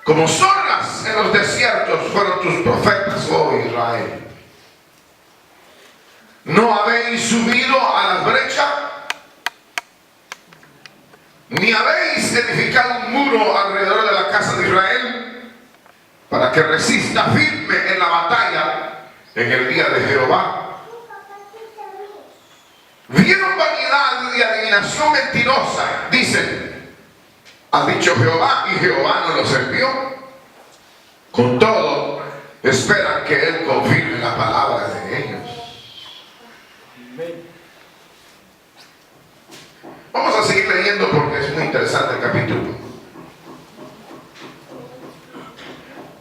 Como zorras en los desiertos fueron tus profetas, oh Israel. ¿No habéis subido a la brecha? ¿Ni habéis edificado un muro alrededor de la casa de Israel para que resista firme en la batalla en el día de Jehová? Vieron vanidad y adivinación mentirosa, dicen, ha dicho Jehová, y Jehová no los envió. Con todo, esperan que Él confirme la palabra de ellos. Vamos a seguir leyendo porque es muy interesante el capítulo.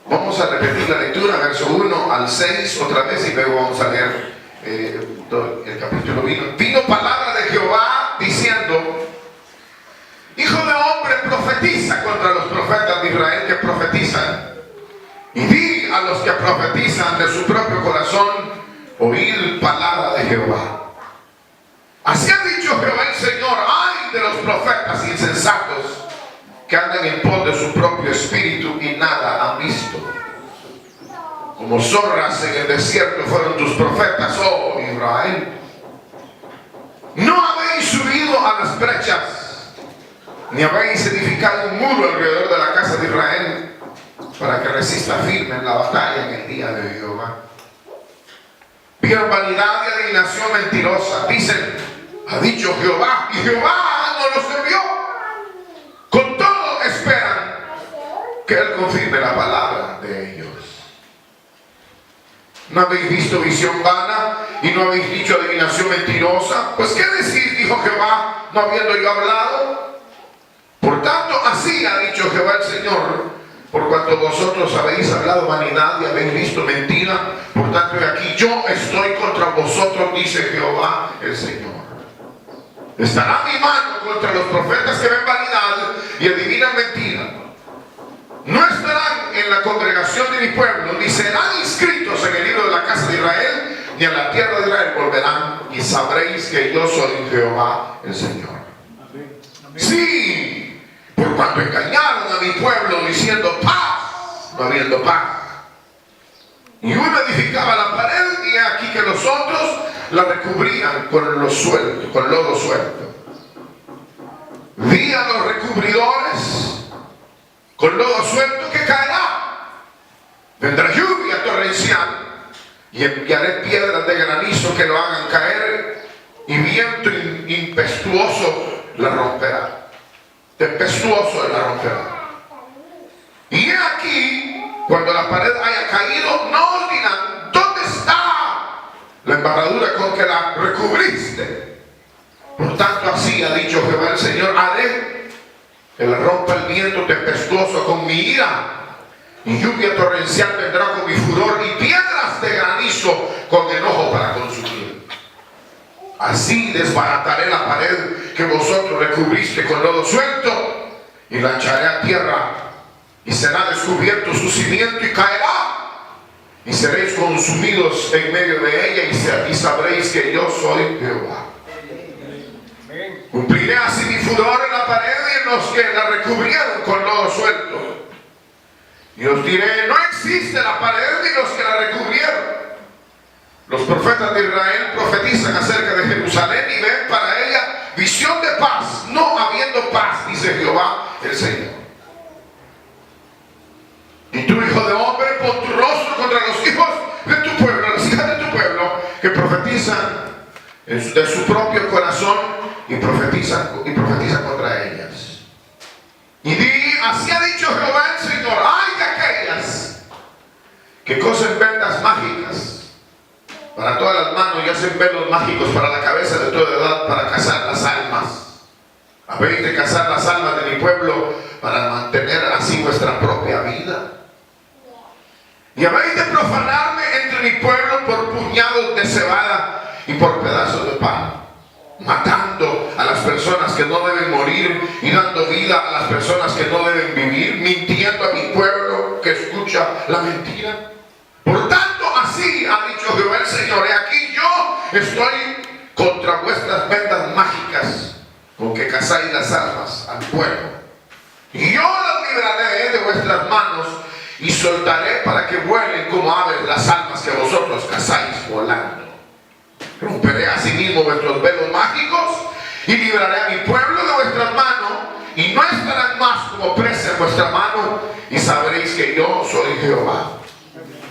Vamos a repetir la lectura, verso 1 al 6 otra vez, y luego vamos a leer el capítulo. Vino palabra de Jehová diciendo: Hijo de hombre, profetiza contra los profetas de Israel que profetizan, y di a los que profetizan de su propio corazón: oíd palabra de Jehová. Así ha dicho Jehová el Señor: ay de los profetas insensatos que andan en pos de su propio espíritu y nada han visto. Como zorras en el desierto fueron tus profetas, oh Israel. No habéis subido a las brechas, ni habéis edificado un muro alrededor de la casa de Israel para que resista firme en la batalla en el día de Jehová. Vieron vanidad y adivinación mentirosa, dicen, ha dicho Jehová, y Jehová no los envió. Con todo esperan que Él confirme la palabra de ellos. ¿No habéis visto visión vana y no habéis dicho adivinación mentirosa? Pues ¿qué decir? Dijo Jehová, no habiendo yo hablado. Por tanto, así ha dicho Jehová el Señor: por cuanto vosotros habéis hablado vanidad y habéis visto mentira, por tanto aquí yo estoy contra vosotros, dice Jehová el Señor. Estará mi mano contra los profetas que ven vanidad y adivinan mentira. No estarán en la congregación de mi pueblo, ni serán inscritos en el libro de la casa de Israel, ni a la tierra de Israel volverán, y sabréis que yo soy Jehová el Señor. Sí, por cuanto engañaron a mi pueblo diciendo paz, no habiendo paz. Y uno edificaba la pared, y aquí que los otros la recubrían con lodo suelto. Vi a los recubridores con lodo suelto que caerá. Vendrá lluvia torrencial, y enviaré piedras de granizo que lo hagan caer, y viento impetuoso la romperá. Tempestuoso la romperá. Y he aquí, cuando la pared haya caído, no os dirán: ¿dónde está la embarradura con que la recubriste? Por tanto, así ha dicho Jehová el Señor: haré que la rompa el viento tempestuoso con mi ira, y lluvia torrencial vendrá con mi furor, y piedras de granizo con enojo para consumir. Así desbarataré la pared que vosotros recubriste con lodo suelto, y la echaré a tierra, y será descubierto su cimiento y caerá, y seréis consumidos en medio de ella, y sabréis que yo soy Jehová. Cumpliré así mi furor en la pared y en los que la recubrieron con lodo suelto. Y os diré: no existe la pared ni los que la recubrieron. Los profetas de Israel profetizan acerca de Jerusalén y ven para ella visión de paz, no habiendo paz, dice Jehová el Señor. Y tú, hijo de hombre, pon tu rostro contra los hijos de tu pueblo, las hijas de tu pueblo, que profetizan de su propio corazón y profetizan contra ellas. Y di: así ha dicho Jehová el Señor: ay de aquellas que cosen vendas mágicas para todas las manos y hacen velos mágicos para la cabeza de toda edad, para cazar las almas. Habéis de cazar las almas de mi pueblo para mantener así vuestra propia vida. Y habéis de profanarme entre mi pueblo por puñados de cebada y por pedazos de pan, matando a las personas que no deben morir y dando vida a las personas que no deben vivir, mintiendo a mi pueblo que escucha la mentira. Por tanto, así ha dicho Jehová el Señor: he aquí yo estoy contra vuestras vendas mágicas con que cazáis las almas al pueblo. Y yo las libraré de vuestras manos y soltaré para que vuelen como aves las almas que vosotros cazáis volando. Romperé asimismo vuestros velos mágicos y libraré a mi pueblo de vuestras manos, y no estarán más como presa en vuestra mano, y sabréis que yo soy Jehová.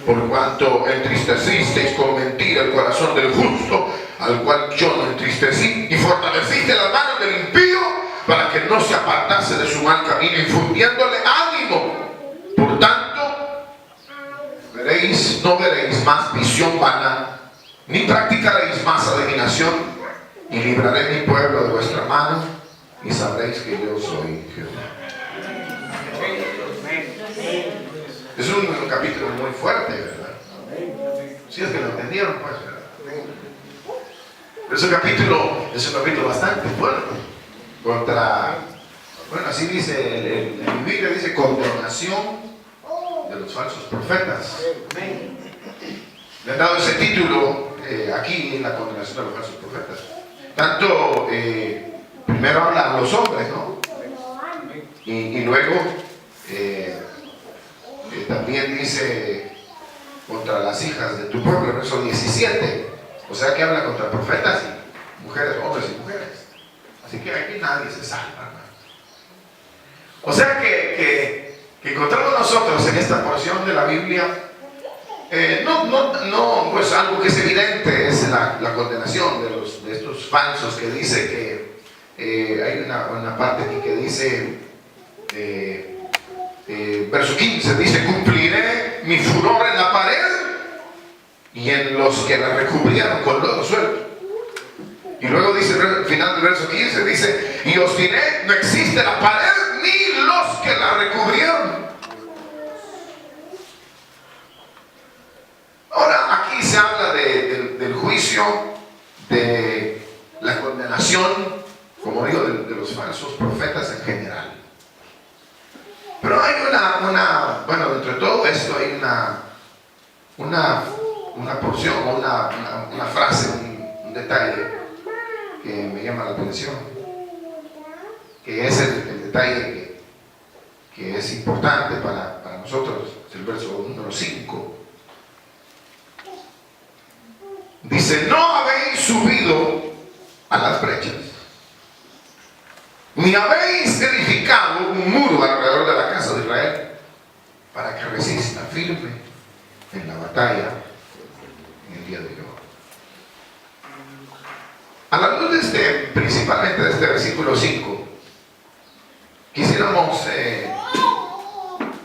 Por cuanto entristecisteis con mentira el corazón del justo, al cual yo no entristecí, y fortaleciste las manos del impío, para que no se apartase de su mal camino, infundiéndole ánimo. Por tanto, no veréis más visión vana, ni practicaréis más adivinación, y libraré mi pueblo de vuestra mano, y sabréis que yo soy Jehová. Es un capítulo muy fuerte, ¿verdad? Si es que lo entendieron, pues, ¿verdad? Es un capítulo bastante fuerte contra, bueno, así dice, en mi Biblia dice condenación de los falsos profetas. Le han dado ese título aquí en la condenación de los falsos profetas. Tanto, primero hablan los hombres, ¿no? Y luego también dice contra las hijas de tu pueblo, verso 17. O sea que habla contra profetas y mujeres, hombres y mujeres. Así que aquí nadie se salva, ¿no? O sea que encontramos nosotros en esta porción de la Biblia, pues algo que es evidente es la condenación de estos falsos, que dice que hay una parte aquí que dice, verso 15, dice: cumpliré mi furor en la pared y en los que la recubrieron con lodo suelto. Y luego dice, al final del verso 15, dice: y os diré, no existe la pared ni los que la recubrieron. Ahora aquí se habla del juicio, de la condenación, como digo, de los falsos profetas en general. Pero hay bueno, dentro de todo esto hay una porción, una frase, un detalle que me llama la atención, que es el detalle que es importante para nosotros. Es el verso número 5. Dice: no habéis subido a las brechas, ni habéis edificado un muro alrededor de la casa de Israel, para que resista firme en la batalla en el día de Jehová. A la luz de principalmente de este versículo 5, quisiéramos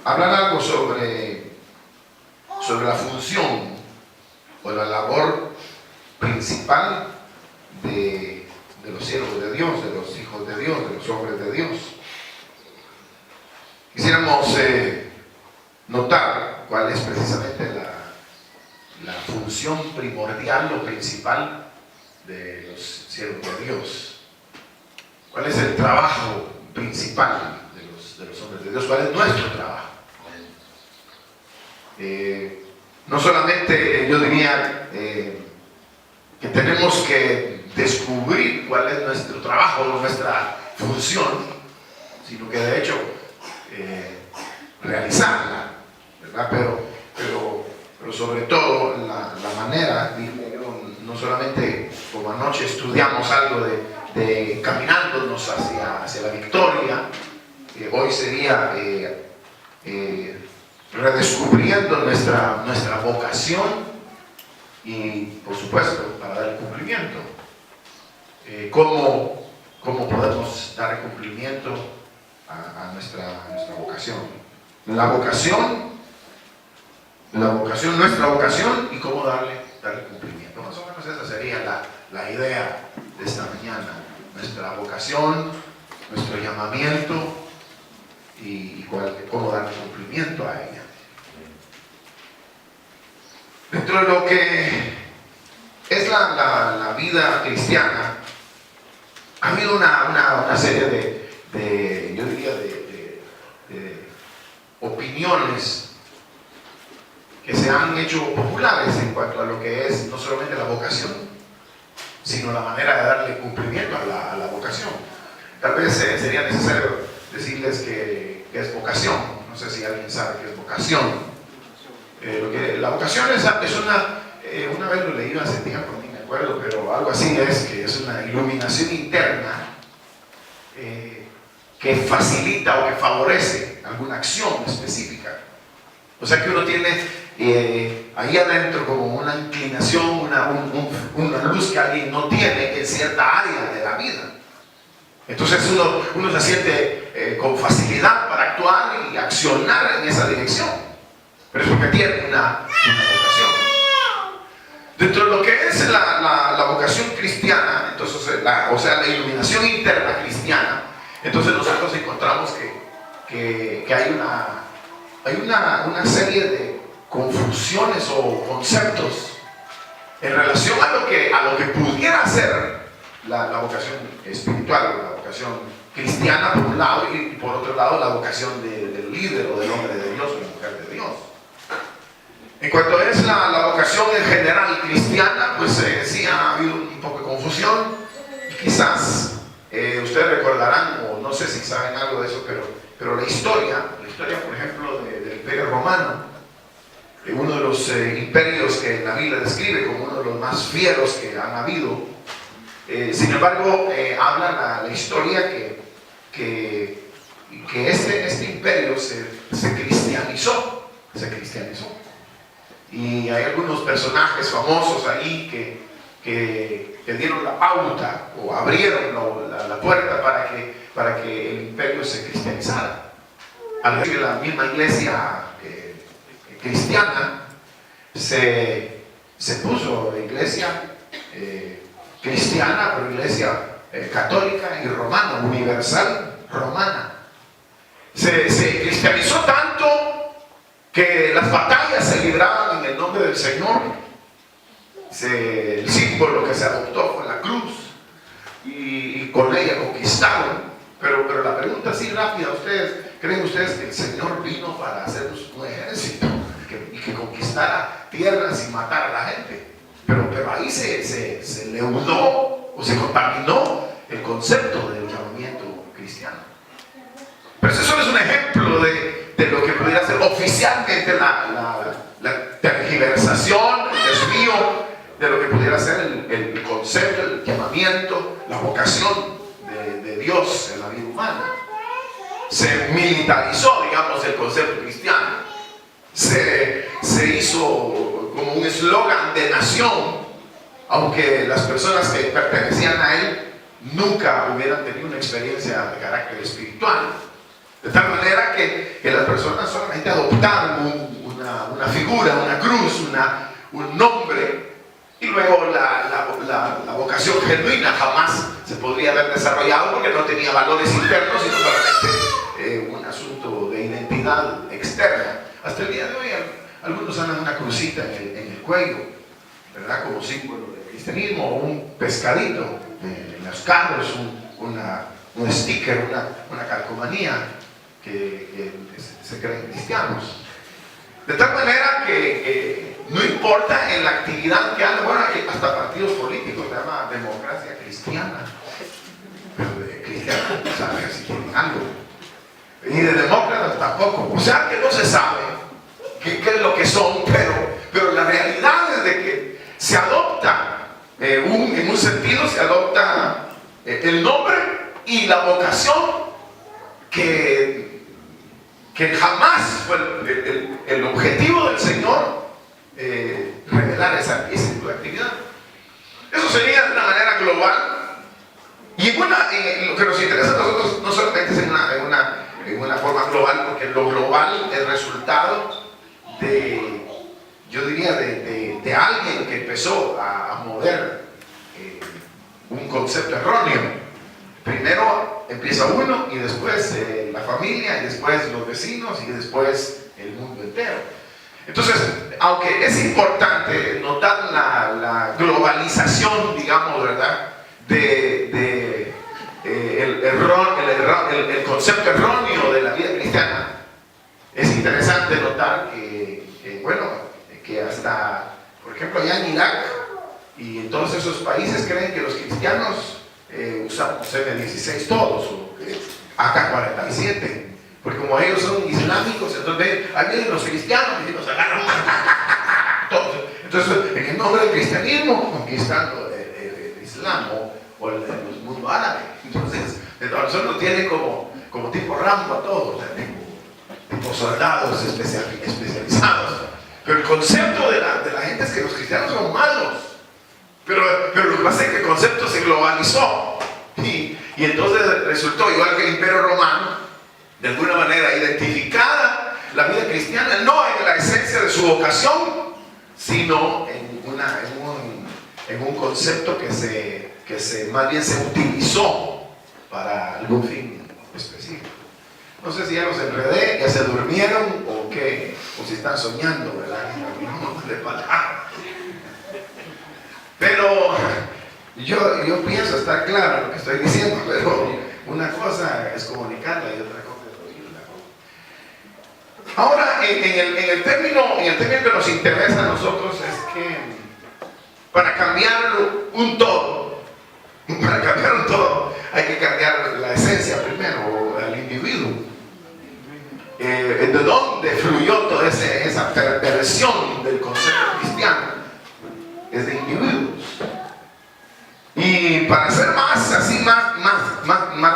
hablar algo sobre la función o la labor principal de los siervos de Dios, de los hijos de Dios, de los hombres de Dios. Quisiéramos notar cuál es precisamente la función primordial o principal de los siervos de Dios. ¿Cuál es el trabajo principal de los hombres de Dios? ¿Cuál es nuestro trabajo? No solamente yo diría que tenemos que descubrir cuál es nuestro trabajo, nuestra función, sino que de hecho realizarla, ¿verdad? Pero sobre todo la manera, diría yo, no solamente como anoche estudiamos algo de caminándonos hacia la victoria, hoy sería redescubriendo nuestra vocación y, por supuesto, para dar cumplimiento. ¿Cómo podemos dar cumplimiento a nuestra vocación? La vocación, nuestra vocación, y cómo darle cumplimiento. Más o menos esa sería la idea de esta mañana. Nuestra vocación, nuestro llamamiento y cómo darle cumplimiento a ella. Dentro de lo que es la vida cristiana, ha habido una serie yo diría, de opiniones que se han hecho populares en cuanto a lo que es no solamente la vocación, sino la manera de darle cumplimiento a la vocación. Tal vez sería necesario decirles que que es vocación. No sé si alguien sabe qué es vocación. La vocación es una vez lo leí hace tiempo, ni me acuerdo, pero algo así es, que es una iluminación interna que facilita o que favorece alguna acción específica. O sea que uno tiene ahí adentro como una inclinación, una luz que alguien no tiene en cierta área de la vida. Entonces uno se siente con facilidad para actuar y accionar en esa dirección. Pero es porque tiene una vocación. Dentro de lo que es la vocación cristiana, entonces, o sea, la iluminación interna cristiana, entonces nosotros encontramos que hay una serie de confusiones o conceptos en relación a lo que pudiera ser la vocación espiritual, la vocación cristiana por un lado, y por otro lado la vocación del líder o del hombre de Dios o la mujer de Dios. En cuanto es la vocación en general cristiana, pues sí ha habido un poco de confusión, y quizás ustedes recordarán, o no sé si saben algo de eso, pero la historia por ejemplo del Imperio Romano, uno de los imperios que la Biblia describe como uno de los más fieros que han habido. Sin embargo, habla la historia que este imperio se cristianizó. Y hay algunos personajes famosos ahí que dieron la pauta o abrieron la puerta para que el imperio se cristianizara. Al ver que la misma iglesia cristiana se puso iglesia cristiana, pero iglesia católica y romana, universal romana. Se cristianizó tanto que las batallas se libraban en el nombre del Señor. El símbolo que se adoptó fue la cruz, y con ella conquistaron. Pero la pregunta así rápida, ¿creen ustedes que el Señor vino para hacer un ejército y que conquistara tierras y matara a la gente? Pero ahí se leudó o se contaminó el concepto del llamamiento cristiano. Pero eso solo es un ejemplo de lo que pudiera ser oficialmente la tergiversación, el desvío de lo que pudiera ser el concepto, el llamamiento, la vocación de Dios en la vida humana. Se militarizó, digamos, el concepto cristiano. Se hizo como un eslogan de nación, aunque las personas que pertenecían a él nunca hubieran tenido una experiencia de carácter espiritual. De tal manera que las personas solamente adoptaron una figura, una cruz, un nombre, y luego la vocación genuina jamás se podría haber desarrollado porque no tenía valores internos, sino solamente un asunto de identidad externa. Hasta el día de hoy algunos andan una crucita en el cuello, ¿verdad? Como símbolo del cristianismo, o un pescadito en los carros, un sticker, una calcomanía que se creen cristianos. De tal manera que no importa en la actividad que hagan, bueno, hay hasta partidos políticos, se llama democracia cristiana, pero de cristiano no saben si tienen algo, ni de demócratas tampoco, o sea que no se sabe qué es lo que son, pero la realidad es de que se adopta, en un sentido se adopta el nombre y la vocación que jamás fue el objetivo del Señor, revelar ese tipo de actividad. Eso sería de una manera global, y lo que nos interesa a nosotros no solamente es en una forma global, porque lo global es resultado yo diría de alguien que empezó a mover un concepto erróneo. Primero empieza uno, y después la familia, y después los vecinos, y después el mundo entero. Entonces, aunque es importante notar la globalización, digamos, ¿verdad?, el concepto erróneo de la vida cristiana, es interesante notar que hasta, por ejemplo, allá en Irak y en todos esos países creen que los cristianos usamos M16 todos, o AK-47, Porque como ellos son islámicos, entonces ahí vienen los cristianos y los agarran. Entonces, en el nombre del cristianismo, conquistando el Islam o el mundo árabe. Entonces nosotros tiene como tipo Rambo a todos, tipo soldados especializados. Pero el concepto de la gente es que los cristianos son malos. Pero lo que pasa es que el concepto se globalizó. Y entonces resultó, igual que el Imperio Romano, de alguna manera identificada la vida cristiana, no en la esencia de su vocación, sino en un concepto que más bien se utilizó para algún fin específico. No sé si ya los enredé, ya se durmieron o qué, o si están soñando, ¿verdad? De palabras. Pero yo pienso estar claro en lo que estoy diciendo, pero una cosa es comunicarla y otra cosa es oírla. Ahora, en el término que nos interesa a nosotros es que para cambiar un todo, hay que cambiar la esencia primero, al individuo. ¿De dónde fluyó toda esa perversión del concepto cristiano? Es de individuos. Y para ser más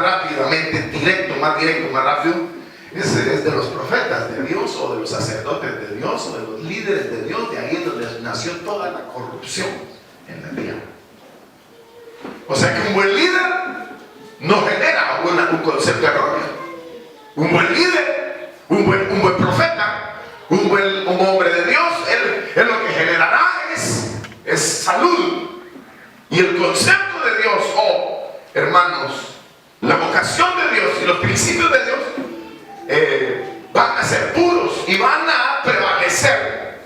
rápidamente, más rápido, es de los profetas de Dios o de los sacerdotes de Dios o de los líderes de Dios. De ahí es donde nació toda la corrupción en la tierra. O sea que un buen líder no genera un concepto erróneo. Un buen líder, un buen profeta, un hombre de Dios, él lo que generará es salud. Y el concepto de Dios, hermanos, la vocación de Dios y los principios de Dios van a ser puros y van a prevalecer.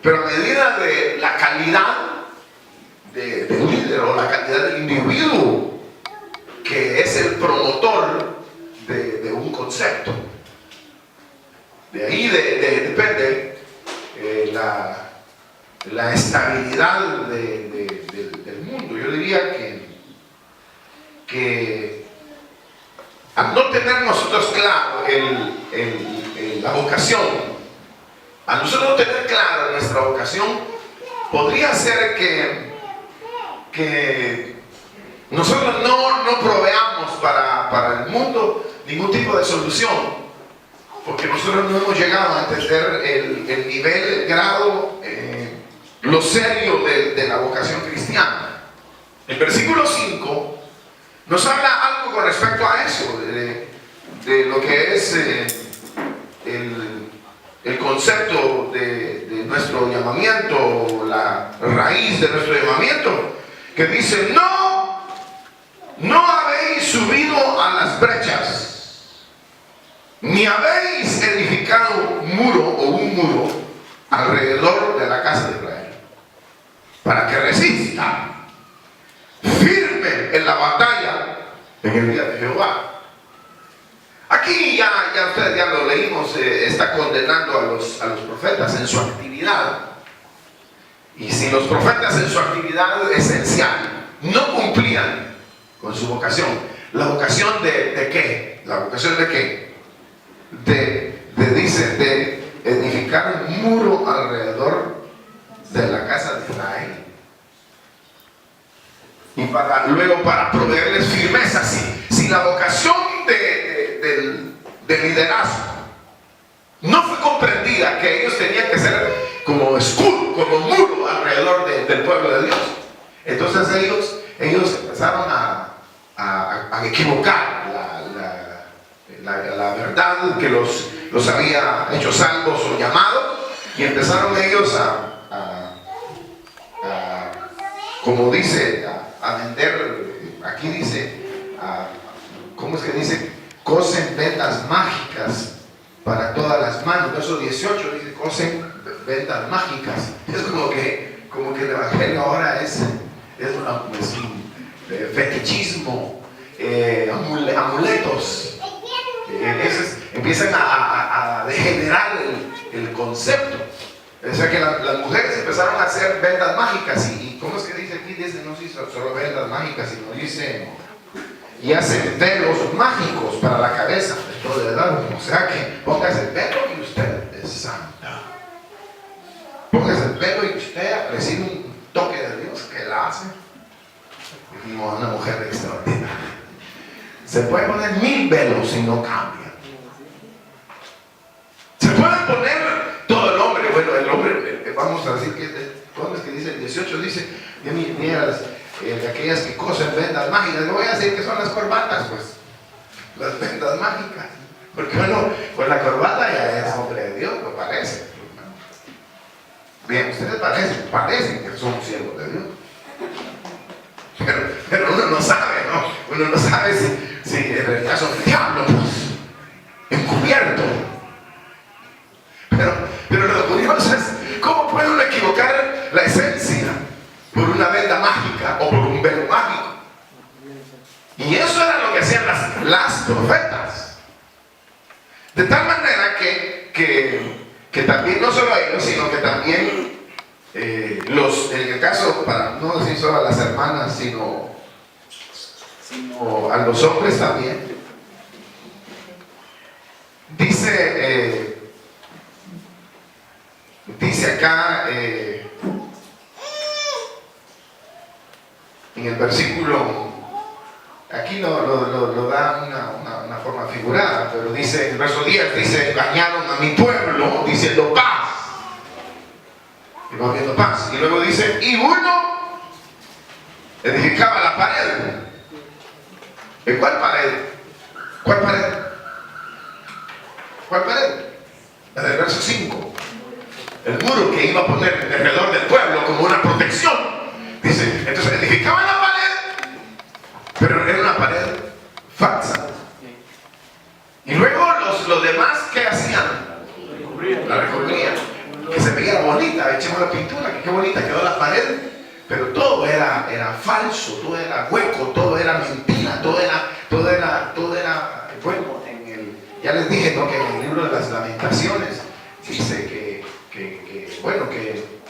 Pero a medida de la calidad del líder o la calidad del individuo que es el promotor de un concepto, de ahí depende la estabilidad del mundo. Yo diría que al no tener nosotros claro la vocación, al nosotros no tener claro nuestra vocación, podría ser que nosotros no proveamos para el mundo ningún tipo de solución, porque nosotros no hemos llegado a entender el nivel, el grado, lo serio de la vocación cristiana. El versículo 5 nos habla algo con respecto a eso, de lo que es el concepto de nuestro llamamiento, la raíz de nuestro llamamiento, que dice: no habéis subido a las brechas, ni habéis edificado un muro alrededor de la casa de Israel, para que resista firme en la batalla en el día de Jehová. Aquí ya ustedes ya lo leímos, está condenando a los profetas en su actividad. Y si los profetas en su actividad esencial no cumplían con su vocación, ¿la vocación de qué? ¿La vocación de qué? Dice, de edificar un muro alrededor de la casa de Israel. Y luego para proveerles firmeza. Si la vocación del liderazgo no fue comprendida, que ellos tenían que ser como escudo, como muro alrededor del pueblo de Dios, entonces ellos empezaron a equivocar la verdad que los había hecho salvos o llamados, y empezaron ellos como dice, a vender. Aquí dice, ¿cómo es que dice? Cosen vendas mágicas para todas las manos. Verso 18 dice: cosen vendas mágicas. Es como que el evangelio ahora es un fetichismo, amuletos. Empiezan a degenerar el concepto. O sea que las mujeres empezaron a hacer vendas mágicas. ¿Y cómo es que dice aquí? Dice, no dice solo vendas mágicas, sino dice y hace velos mágicos para la cabeza. Esto de edad, o sea que póngase el velo y usted es santa. Póngase el velo y usted recibe un toque de Dios que la hace. Dijimos, una mujer extraordinaria. Se puede poner 1000 velos y no cambia. Se puede poner todo el hombre. Bueno, el hombre, vamos a decir que, ¿cómo es que dice el 18? Dice, mira, de aquellas que cosen vendas mágicas. No voy a decir que son las corbatas, pues. Las vendas mágicas. Porque bueno, pues la corbata ya es hombre de Dios, no parece. Bien, ustedes parecen que son siervos de Dios. Pero uno no sabe, ¿no? Uno no sabe si en realidad son diablos, pues, encubierto. Pero lo curioso es, ¿cómo puede uno equivocar la esencia por una venda mágica o por un velo mágico? Y eso era lo que hacían las profetas. De tal manera que también, no solo ellos, sino que también en el caso, para no decir solo a las hermanas, sino a los hombres también, dice acá en el versículo, aquí lo da una forma figurada, pero dice en el verso 10, dice, engañaron a mi pueblo diciendo paz. Y no habiendo paz. Y luego dice, y uno edificaba la pared. ¿Y cuál pared? ¿Cuál pared? ¿Cuál pared? La del verso 5. El muro que iba a poner alrededor del pueblo como una protección. Dice, entonces edificaban la pared, pero era una pared falsa. Y luego los demás, ¿qué hacían? La recubrían. Que se veía bonita, echemos la pintura, que qué bonita quedó la pared, pero todo era falso, todo era hueco, todo era mentira, todo era bueno, ya les dije, ¿no?, que en el libro de las Lamentaciones dice que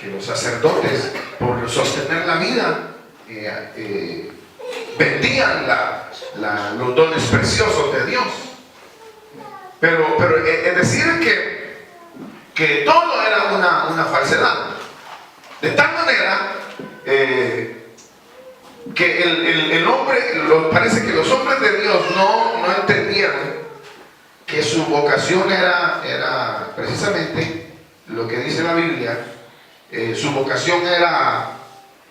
los sacerdotes, por sostener la vida, vendían los dones preciosos de Dios. Pero es decir que todo era una falsedad. De tal manera que el hombre, parece que los hombres de Dios no entendieron que su vocación era precisamente lo que dice la Biblia. Su vocación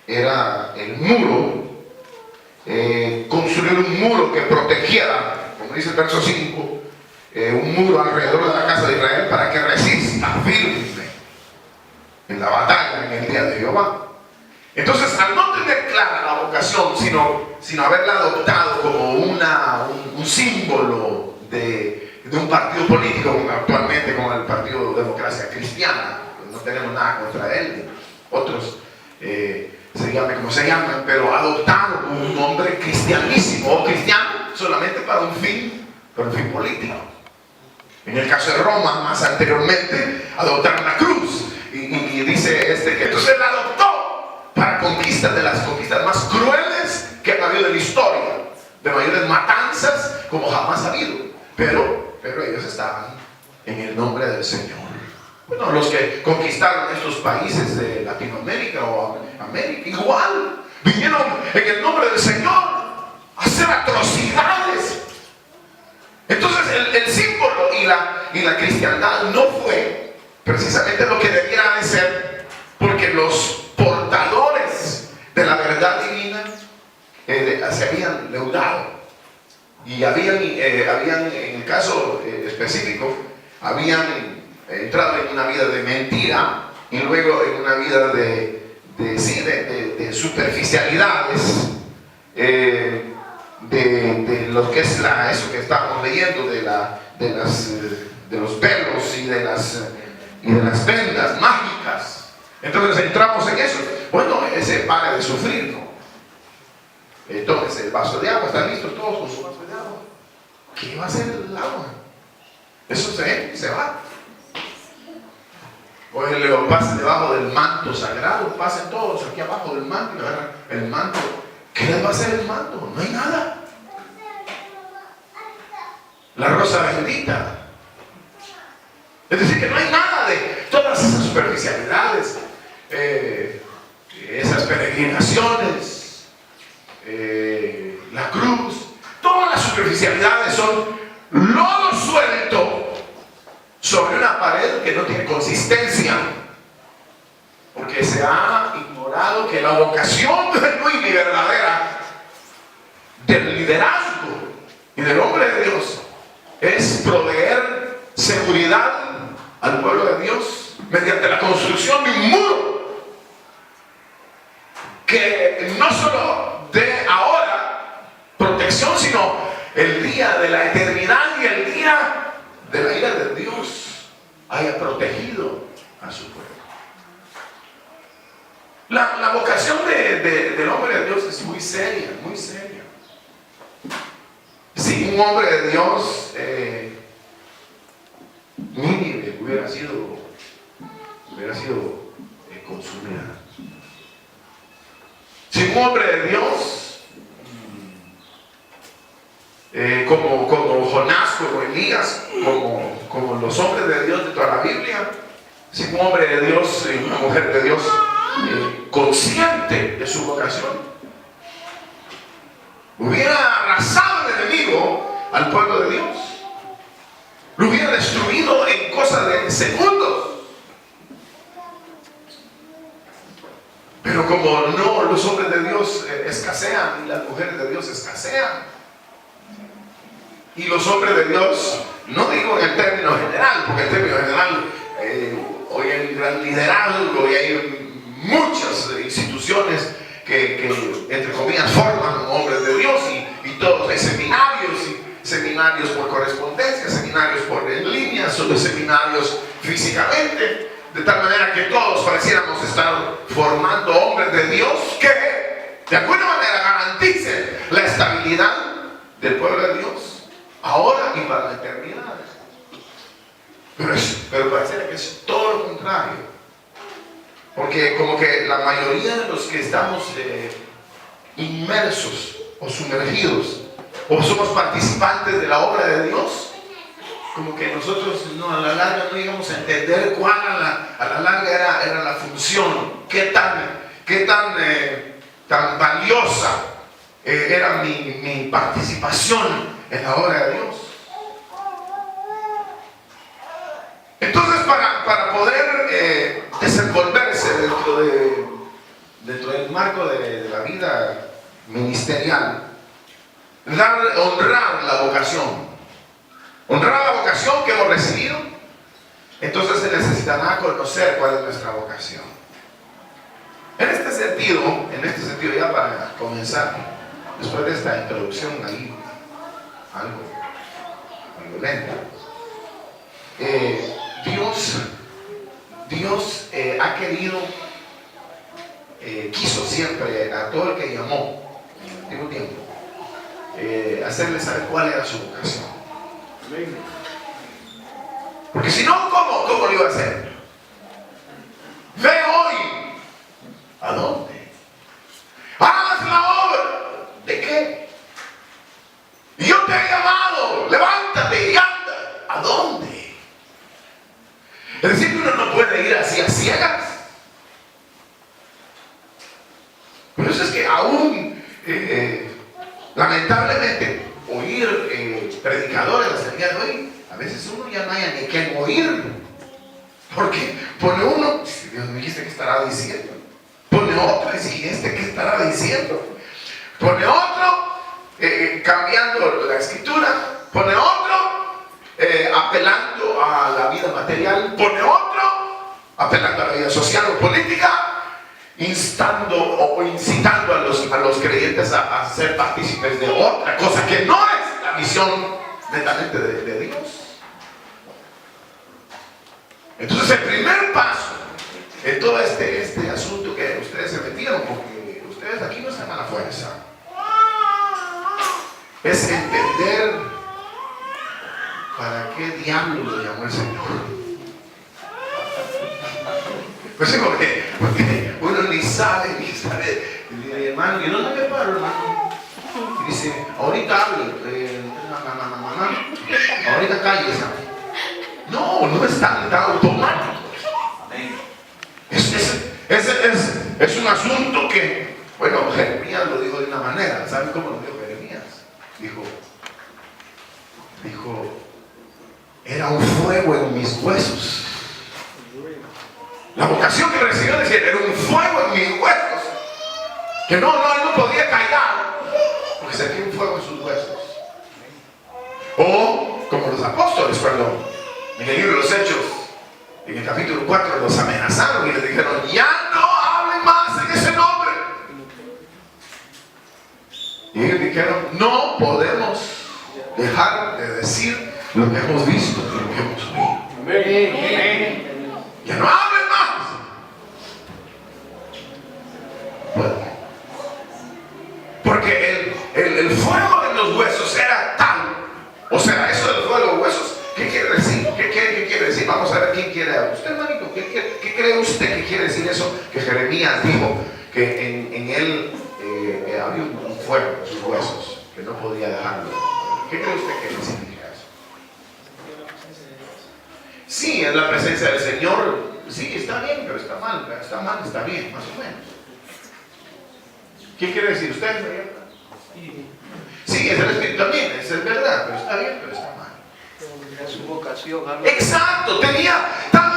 era el muro, construir un muro que protegiera, como dice el verso 5, un muro alrededor de la casa de Israel para que resista firme en la batalla en el día de Jehová. Entonces, al no tener clara la vocación, sino haberla adoptado como un símbolo de un partido político, como actualmente como el Partido Democracia Cristiana, no tenemos nada contra él, otros se llamen como se llaman, pero adoptaron un nombre cristianísimo o cristiano solamente para un fin político. En el caso de Roma, más anteriormente, adoptaron la cruz. Y dice que entonces la adoptó para conquistas, de las conquistas más crueles que ha habido en la historia, de mayores matanzas como jamás ha habido. Pero ellos estaban en el nombre del Señor. Bueno, los que conquistaron estos países de Latinoamérica o América, igual, vinieron en el nombre del Señor a hacer atrocidades. Entonces el símbolo y la cristiandad no fue precisamente lo que debiera de ser, porque los portadores de la verdad divina se habían leudado y habían en el caso específico, habían entrado en una vida de mentira y luego en una vida de superficialidades, de lo que es eso que estamos leyendo, de los velos y de las vendas mágicas. Entonces entramos en eso. Bueno, ese para de sufrir, ¿no? Entonces el vaso de agua, ¿están listos todos con su vaso de agua? ¿Qué va a hacer el agua? Eso se va. Oye, luego pasen debajo del manto sagrado, pasen todos aquí abajo del manto y agarran el manto. ¿Qué les va a hacer el manto? No hay nada. la rosa bendita. Es decir, que no hay nada de todas esas superficialidades, esas peregrinaciones, la cruz. Todas las superficialidades son lodo suelto sobre una pared que no tiene consistencia, porque se ha ignorado que la vocación genuina y verdadera del liderazgo y del hombre de Dios es proveer seguridad al pueblo de Dios mediante la construcción de un muro que no solo dé ahora protección, sino el día de la eternidad y el día de la ira de Dios haya protegido a su pueblo. La vocación del hombre de Dios es muy seria, muy seria. Si un hombre de Dios, Nínive hubiera sido consumida. Si un hombre de Dios, como Jonás, como Elías, como los hombres de Dios de toda la Biblia, si un hombre de Dios, una mujer de Dios, consciente de su vocación, hubiera arrasado el enemigo al pueblo de Dios, lo hubiera destruido en cosa de segundos. Pero como no, los hombres de Dios escasean y las mujeres de Dios escasean, y los hombres de Dios, no digo en el término general, porque en el término general hoy hay un gran liderazgo y hay muchas instituciones que entre comillas forman hombres de Dios, y todos hay seminarios por correspondencia, seminarios en línea, solo seminarios físicamente, de tal manera que todos pareciéramos estar formando hombres de Dios que de alguna manera garanticen la estabilidad del pueblo de Dios ahora y para la eternidad. Pero parece que es todo lo contrario, porque como que la mayoría de los que estamos inmersos o sumergidos o somos participantes de la obra de Dios, como que nosotros a la larga no íbamos a entender cuál a la larga era la función, qué tan valiosa era mi participación en la obra de Dios. Entonces, para poder desenvolverse dentro del marco de la vida ministerial, honrar la vocación que hemos recibido, entonces se necesitará conocer cuál es nuestra vocación. En este sentido, ya para comenzar, después de esta introducción ahí, algo lenta, Dios ha querido, quiso siempre a todo el que llamó en el antiguo tiempo, hacerle saber cuál era su vocación. Porque si no, ¿cómo lo iba a hacer? Ve hoy. ¿A dónde? Haz la obra. ¿De qué? Yo te he llamado. Levántate y anda. ¿A dónde? Es decir, que uno no puede ir así a ciegas. Por eso es que aún, lamentablemente, oír predicadores hasta el día de hoy, a veces uno ya no haya ni qué oír, porque pone uno, Dios me dijiste que estará diciendo, pone otro, y este que estará diciendo, pone otro, cambiando la escritura, pone otro, apelando a la vida material, pone otro, apelando a la vida social o política, instando o incitando a los creyentes a ser partícipes de otra cosa que no es la misión netamente de Dios. Entonces el primer paso en todo este asunto que ustedes se metieron, porque ustedes aquí no están a la fuerza, es entender para qué diablos lo llamó el Señor. Pues sí, porque uno ni sabe, mi hermano, ¿y dónde me paro, hermano? dice, ahorita hable, ahorita cállese. No es tan automático. Es un asunto que, bueno, Jeremías lo dijo de una manera. ¿Saben cómo lo dijo Jeremías? Dijo, era un fuego en mis huesos. La vocación que recibió decía, era un fuego en mis huesos. Que él no podía callar, porque sentía un fuego en sus huesos. O como los apóstoles, cuando en el libro de los Hechos, en el capítulo 4, los amenazaron y les dijeron, ya no hablen más en ese nombre. Y ellos dijeron, no podemos dejar de decir lo que hemos visto y lo que hemos oído. Ya no hablen más. Bueno, porque el fuego de los huesos era tal. O sea, eso del fuego de los huesos, ¿qué quiere decir? ¿Qué quiere decir? Vamos a ver quién quiere. Usted, hermanito, ¿qué cree usted que quiere decir eso que Jeremías dijo? Que en él había un fuego en sus huesos, que no podía dejarlo. ¿Qué cree usted que significa eso? Sí, en la presencia del Señor, sí, está bien, pero está mal. Está mal, está bien, más o menos. ¿Qué quiere decir usted, María? Sí, es el Espíritu también, eso es verdad, pero está bien, pero está mal. Su vocación, exacto, tenía tal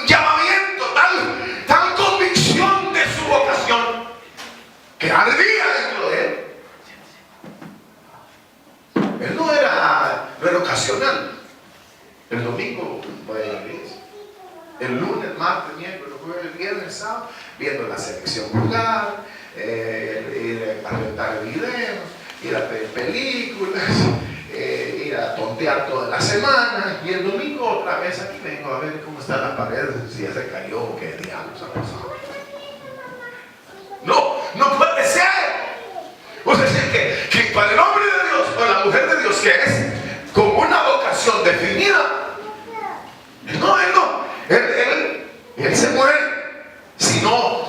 llamamiento, tal convicción de su vocación que ardía dentro de él. Él no era ocasional. El domingo voy a la iglesia. El lunes, martes, miércoles, jueves, viernes, sábado, viendo la selección vulgar, ir a rentar videos, ir a ver películas, ir a tontear toda la semana, y el domingo otra vez aquí vengo a ver cómo está la pared, si ya se cayó o qué diablos ha pasado. No puede ser. O sea, que para el hombre de Dios o la mujer de Dios que es con una vocación definida, él se muere si no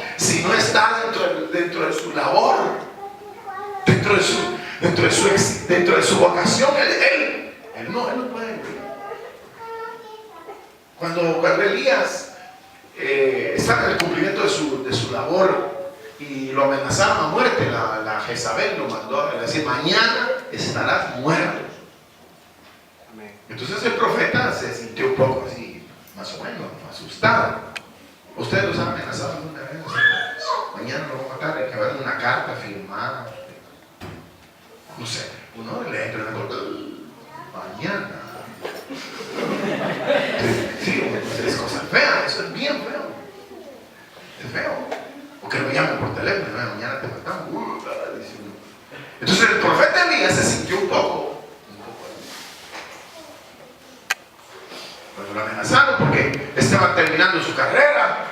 está dentro de su labor, dentro de su vocación. Él no puede morir. Cuando Elías estaba en el cumplimiento de su labor y lo amenazaron a muerte, la Jezabel lo mandó a decir, mañana estarás muerto. Entonces el profeta se sintió un poco así, más o menos, asustado. ¿Ustedes los han amenazado alguna vez? Mañana lo voy a matar, hay que haber una carta firmada. No sé, uno le entra en la corte, mañana. Sí, es cosa fea, eso es bien feo. Es feo. O que lo llamen por teléfono, mañana te matamos. Entonces el profeta Elías se sintió un poco. Cuando lo amenazaron porque estaba terminando su carrera.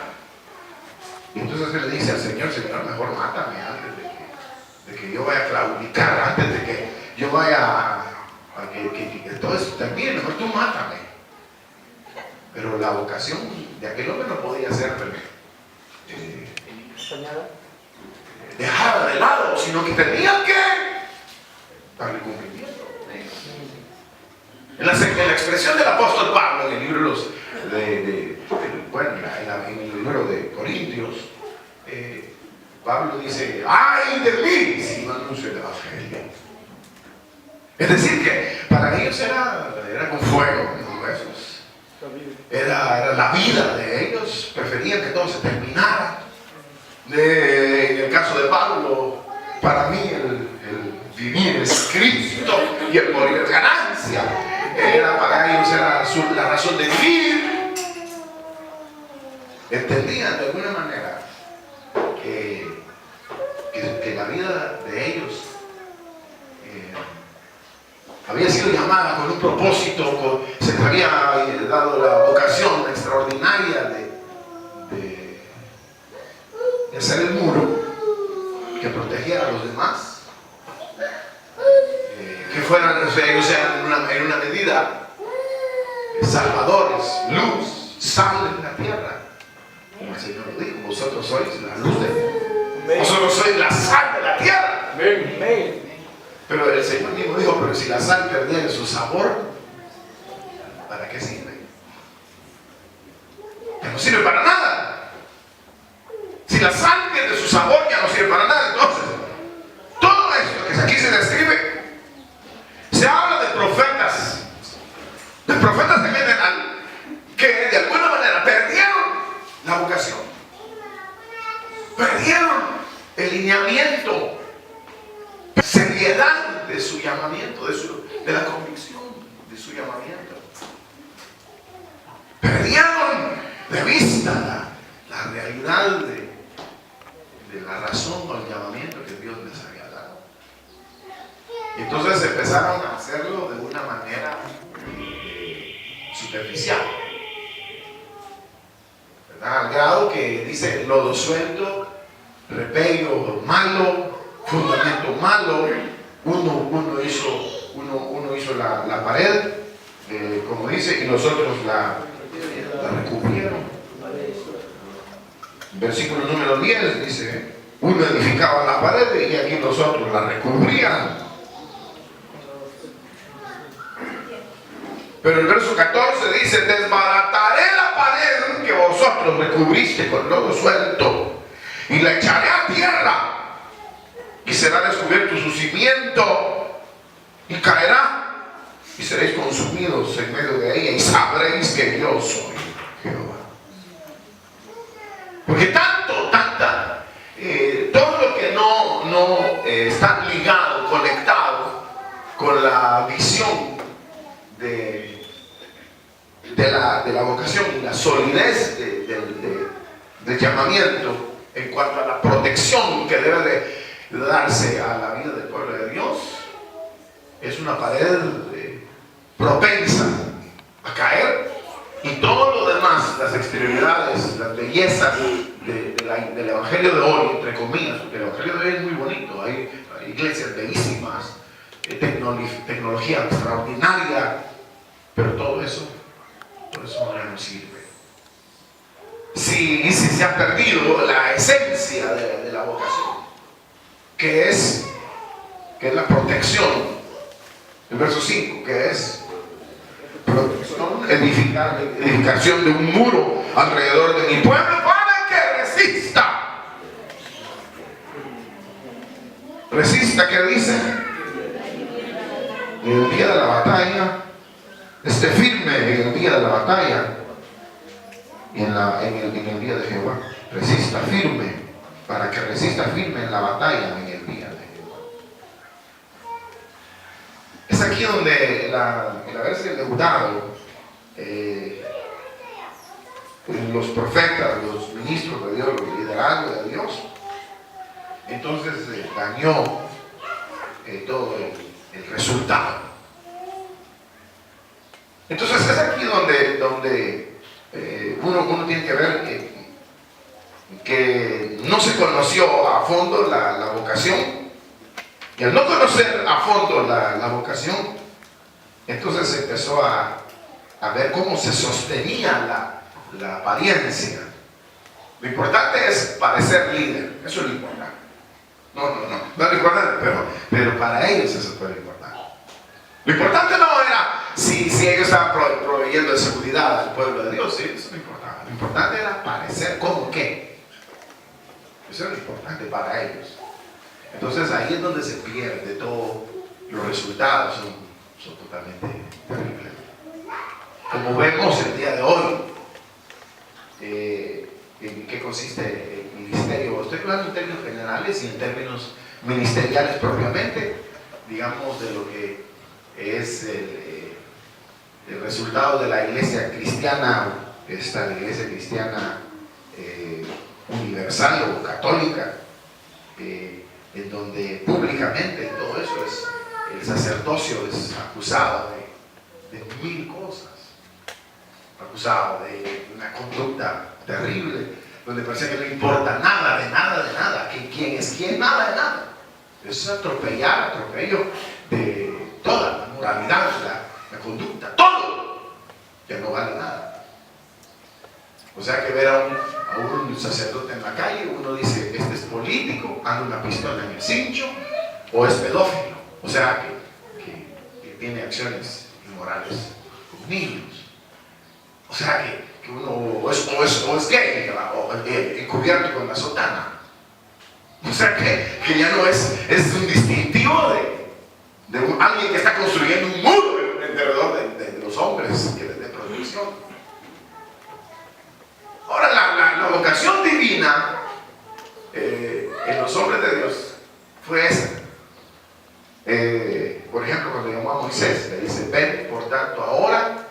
Y entonces él le dice al Señor, mejor mátame antes de que yo vaya a claudicar, antes de que yo vaya a que todo esto termine, mejor tú mátame. Pero la vocación de aquel hombre no podía ser dejada de lado, sino que tenía que darle cumplimiento. En la expresión del apóstol Pablo en el libro en el libro de Corintios, Pablo dice, ¡ay de mí si no anuncio el evangelio! Es decir, que para ellos era con fuego en los huesos. Era la vida de ellos, preferían que todo se terminara. En el caso de Pablo, para mí el vivir es Cristo y el morir es ganancia. Para ellos era la razón de vivir. Entendían de alguna manera que la vida de ellos había sido llamada con un propósito, se les había dado la vocación extraordinaria de hacer el muro que protegiera a los demás. Que fueran, ellos eran en una medida salvadores, luz, sal en la tierra. Como el Señor lo dijo, vosotros sois la luz de Dios. Vosotros sois la sal de la tierra. Amén. Pero el Señor mismo dijo, pero si la sal perdiera su sabor, ¿para qué sirve? Ya no sirve para nada. Si la sal pierde su sabor, ya no sirve para nada. Entonces, todo esto que aquí se describe, se habla de profetas en general, que de alguna manera perdieron la vocación, perdieron el lineamiento, seriedad de su llamamiento, de la convicción de su llamamiento. Perdieron de vista la realidad de la razón o el llamamiento que Dios les había dado. Entonces empezaron a hacerlo de una manera superficial, ¿verdad? Al grado que dice lodo suelto, repello malo, fundamento malo. Uno hizo la pared, como dice, y los otros la recubrieron. Versículo número 10 dice, uno edificaba la pared y aquí los otros la recubrían. Pero el verso 14 dice, desbarataré la pared que vosotros recubriste con lodo suelto y la echaré a tierra y será descubierto su cimiento y caerá y seréis consumidos en medio de ella y sabréis que yo soy Jehová. Porque todo lo que no está ligado, conectado con la visión de la vocación y la solidez del llamamiento en cuanto a la protección que debe de darse a la vida del pueblo de Dios, es una pared propensa a caer, y todo lo demás, las exterioridades, las bellezas del evangelio de hoy, entre comillas, porque el evangelio de hoy es muy bonito, hay iglesias bellísimas, tecnología extraordinaria, pero todo eso no nos sirve. Si se ha perdido la esencia de la vocación, que es la protección. El verso 5, que es protección, edificación de un muro alrededor de mi pueblo para que resista. Resista, ¿qué dice? En el día de la batalla, esté firme en el día de la batalla y en el día de Jehová. Resista firme, para que resista firme en la batalla en el día de Jehová. Es aquí donde el haberse endeudado, los profetas, los ministros de Dios, los liderazgos de Dios, entonces dañó todo el resultado. Entonces es aquí donde uno tiene que ver que no se conoció a fondo la vocación, y al no conocer a fondo la vocación, entonces se empezó a ver cómo se sostenía la apariencia. Lo importante es parecer líder, eso es lo importante. No es lo importante, pero para ellos eso fue lo importante. Lo importante no era si ellos estaban proveyendo de seguridad al pueblo de Dios, sí, eso no importaba. Lo importante era parecer como qué. Eso es lo importante para ellos. Entonces ahí es donde se pierde todo. Los resultados son totalmente terribles. Como vemos el día de hoy, ¿en qué consiste el ministerio? Estoy hablando en términos generales y en términos ministeriales propiamente, digamos, de lo que es el resultado de la iglesia cristiana, la iglesia cristiana universal o católica, en donde públicamente todo eso el sacerdocio es acusado de mil cosas, acusado de una conducta terrible, donde parece que no importa nada, de nada, que quién es quién, nada de nada. Es atropello de toda la moralidad, la conducta, todo, ya no vale nada. O sea que ver a un sacerdote en la calle, uno dice, este es político, anda una pistola en el cincho, o es pedófilo, o sea que tiene acciones inmorales con niños, o sea que uno o es gay o encubierto con la sotana, o sea que ya no es un distintivo de alguien que está construyendo un muro alrededor de los hombres que les dé protección. Ahora la vocación divina en los hombres de Dios fue esa. Por ejemplo, cuando llamó a Moisés, le dice: ven por tanto ahora,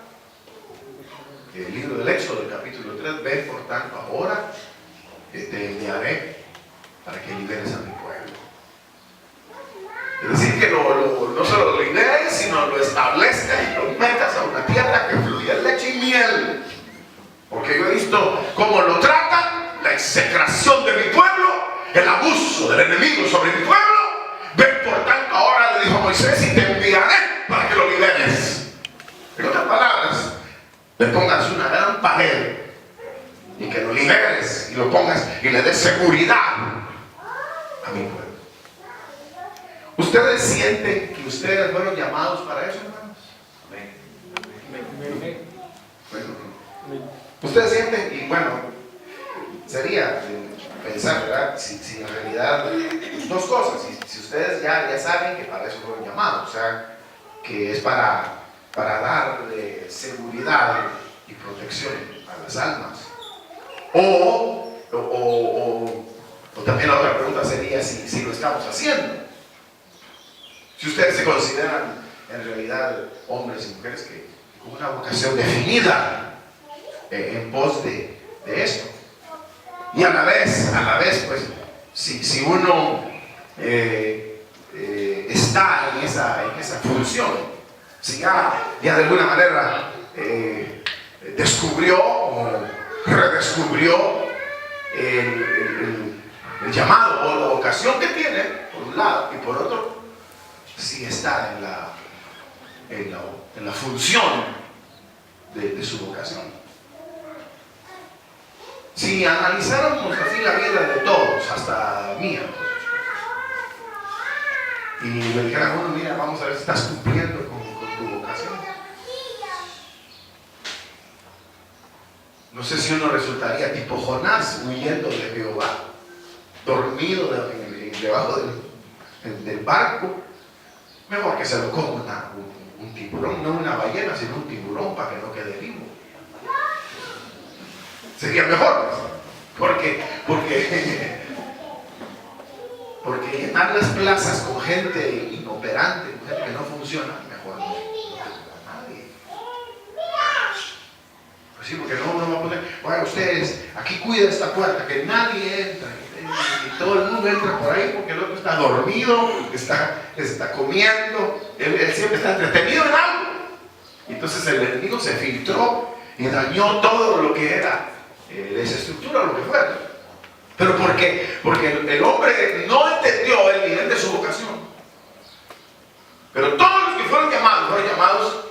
el libro del Éxodo, el capítulo 3, ven por tanto ahora, que te enviaré para que liberes a mi pueblo. Es decir, que no solo lo liberes, sino lo establezcas y lo metas a una tierra que fluye leche y miel. Porque yo he visto cómo lo tratan, la execración de mi pueblo, el abuso del enemigo sobre mi pueblo. Ven por tanto ahora, le dijo Moisés, y te enviaré para que lo liberes. En otras palabras, le pongas una gran pared y que lo liberes y lo pongas y le des seguridad a mi pueblo. ¿Ustedes sienten que ustedes fueron llamados para eso, hermanos? Bueno, ustedes sienten, y bueno, sería pensar, ¿verdad? Si en realidad, dos cosas. Si ustedes ya saben que para eso fueron llamados, o sea, que es para darle seguridad y protección a las almas. O también la otra pregunta sería si lo estamos haciendo. Si ustedes se consideran en realidad hombres y mujeres que con una vocación definida en pos de esto. Y a la vez, pues, si uno está en esa función, si ya de alguna manera descubrió o redescubrió el llamado o la vocación que tiene, por un lado, y por otro, si está en la función de su vocación. Si analizáramos así la vida de todos, hasta mía, y le dijeran: bueno, mira, vamos a ver si estás cumpliendo con tu vocación. No sé si uno resultaría tipo Jonás, huyendo de Jehová, dormido debajo del barco. Mejor que se lo coma un tiburón, no una ballena, sino un tiburón, para que no quede vivo. Sería mejor, porque llenar las plazas con gente inoperante, con gente que no funciona, mejor no a nadie. Pues sí, porque no va a poner: bueno, ustedes, aquí cuida esta puerta, que nadie entra, y todo el mundo entra por ahí porque el otro está dormido, está comiendo, él siempre está entretenido en algo. Y entonces el enemigo se filtró y dañó todo lo que era esa estructura, lo que fuera. Pero porque el hombre no entendió el nivel de su vocación. Pero todos los que fueron llamados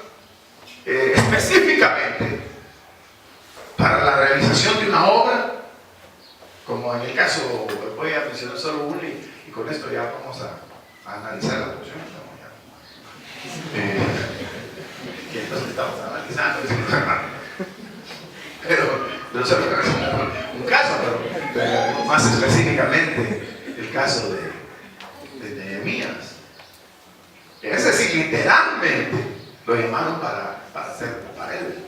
específicamente para la realización de una obra, como en el caso, voy a mencionar solo uno y con esto ya vamos a analizar la vocación. Que entonces estamos analizando, pero solo un caso, pero más específicamente el caso de Nehemías. Es decir, literalmente lo llamaron para hacer para él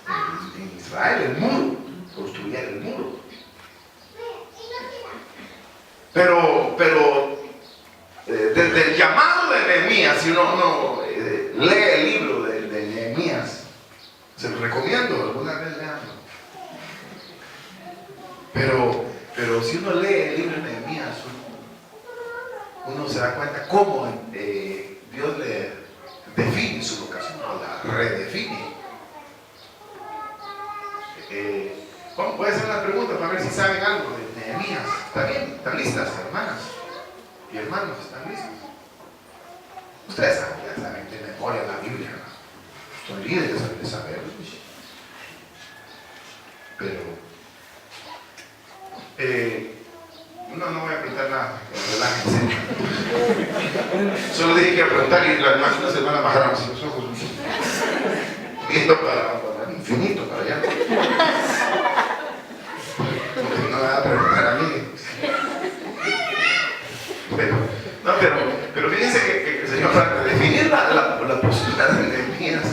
en Israel el muro, construir el muro. Pero desde el llamado de Nehemías, si uno lee el libro de Nehemías, se lo recomiendo, alguna vez leanlo. Pero si uno lee el libro de Nehemías, uno se da cuenta cómo Dios le define su vocación, o la redefine. ¿Cómo puede ser una pregunta para ver si saben algo de Nehemías? ¿Está bien? ¿Están listas, hermanas y hermanos? ¿Están listos? Ustedes ya saben de memoria la Biblia, ¿no? Son líderes de saber. Pero no voy a pintar nada, relájense. Solo dije que iba a preguntar y las máquinas se van a bajar así los ojos. Viendo para el infinito, para allá. Porque no me va a preguntar a mí. Pero fíjense que el Señor, para definir la postura de Nehemías,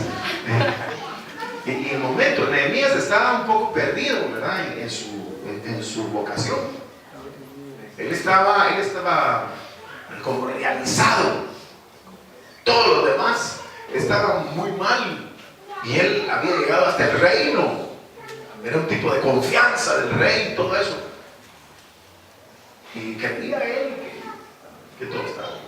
y el momento, Nehemías estaba un poco perdido, ¿verdad? En su vocación. Él estaba como realizado. Todos los demás estaban muy mal. Y él había llegado hasta el reino. Era un tipo de confianza del rey y todo eso. Y quería él que todo estaba bien.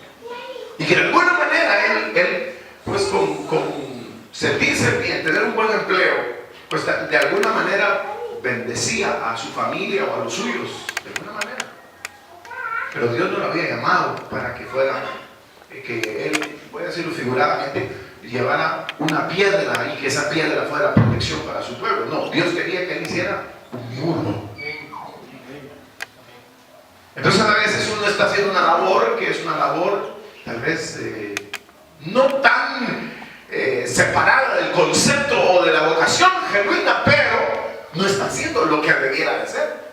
Y que de alguna manera él pues con sentirse bien, tener un buen empleo, pues de alguna manera bendecía a su familia o a los suyos, de alguna manera. Pero Dios no lo había llamado para que fuera, que él, voy a decirlo figuradamente, llevara una piedra y que esa piedra fuera protección para su pueblo. No, Dios quería que él hiciera un muro. Entonces a veces uno está haciendo una labor que es una labor tal vez no tan separada del concepto o de la vocación genuina, pero no está haciendo lo que debiera de ser.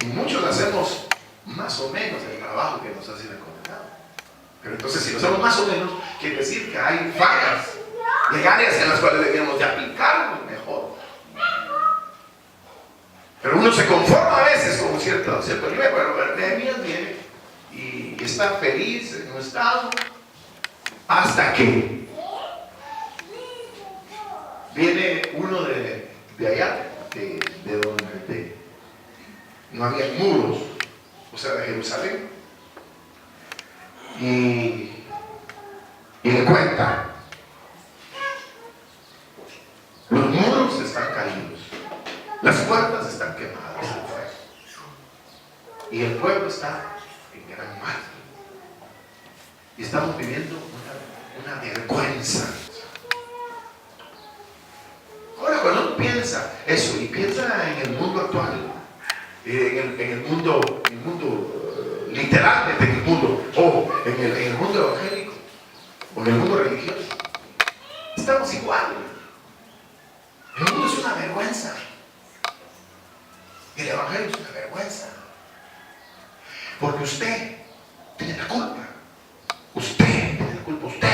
Y muchos hacemos más o menos el trabajo que nos ha sido encomendado. Pero entonces si lo hacemos más o menos, quiere decir que hay fallas y hay áreas en las cuales debíamos de aplicarlo mejor. Pero uno se conforma a veces con un cierto nivel. Bueno, Nehemías viene y está feliz en un estado hasta que viene uno de allá, de donde no había muros, o sea, de Jerusalén, y le cuenta: los muros están caídos, las puertas están quemadas al fuego, y el pueblo está en gran mal, y estamos viviendo una vergüenza. Ahora, cuando uno piensa eso y piensa en el mundo actual, en el mundo literalmente en el mundo, o en el mundo evangélico, o en el mundo religioso, estamos igual. El mundo es una vergüenza. El evangelio es una vergüenza. Porque usted tiene la culpa. Usted tiene la culpa. Usted.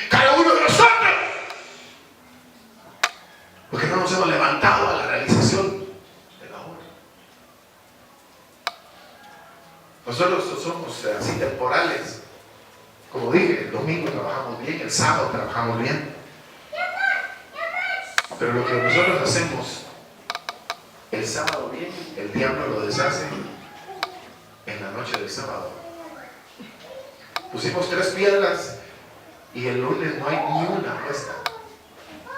Cada uno de nosotros. Porque no nos hemos levantado a la realización de la obra. Nosotros somos así temporales. Como dije, el domingo trabajamos bien, el sábado trabajamos bien. Pero lo que nosotros hacemos el sábado bien, el diablo lo deshace en la noche del sábado. Pusimos 3 piedras y el lunes no hay ni una puesta.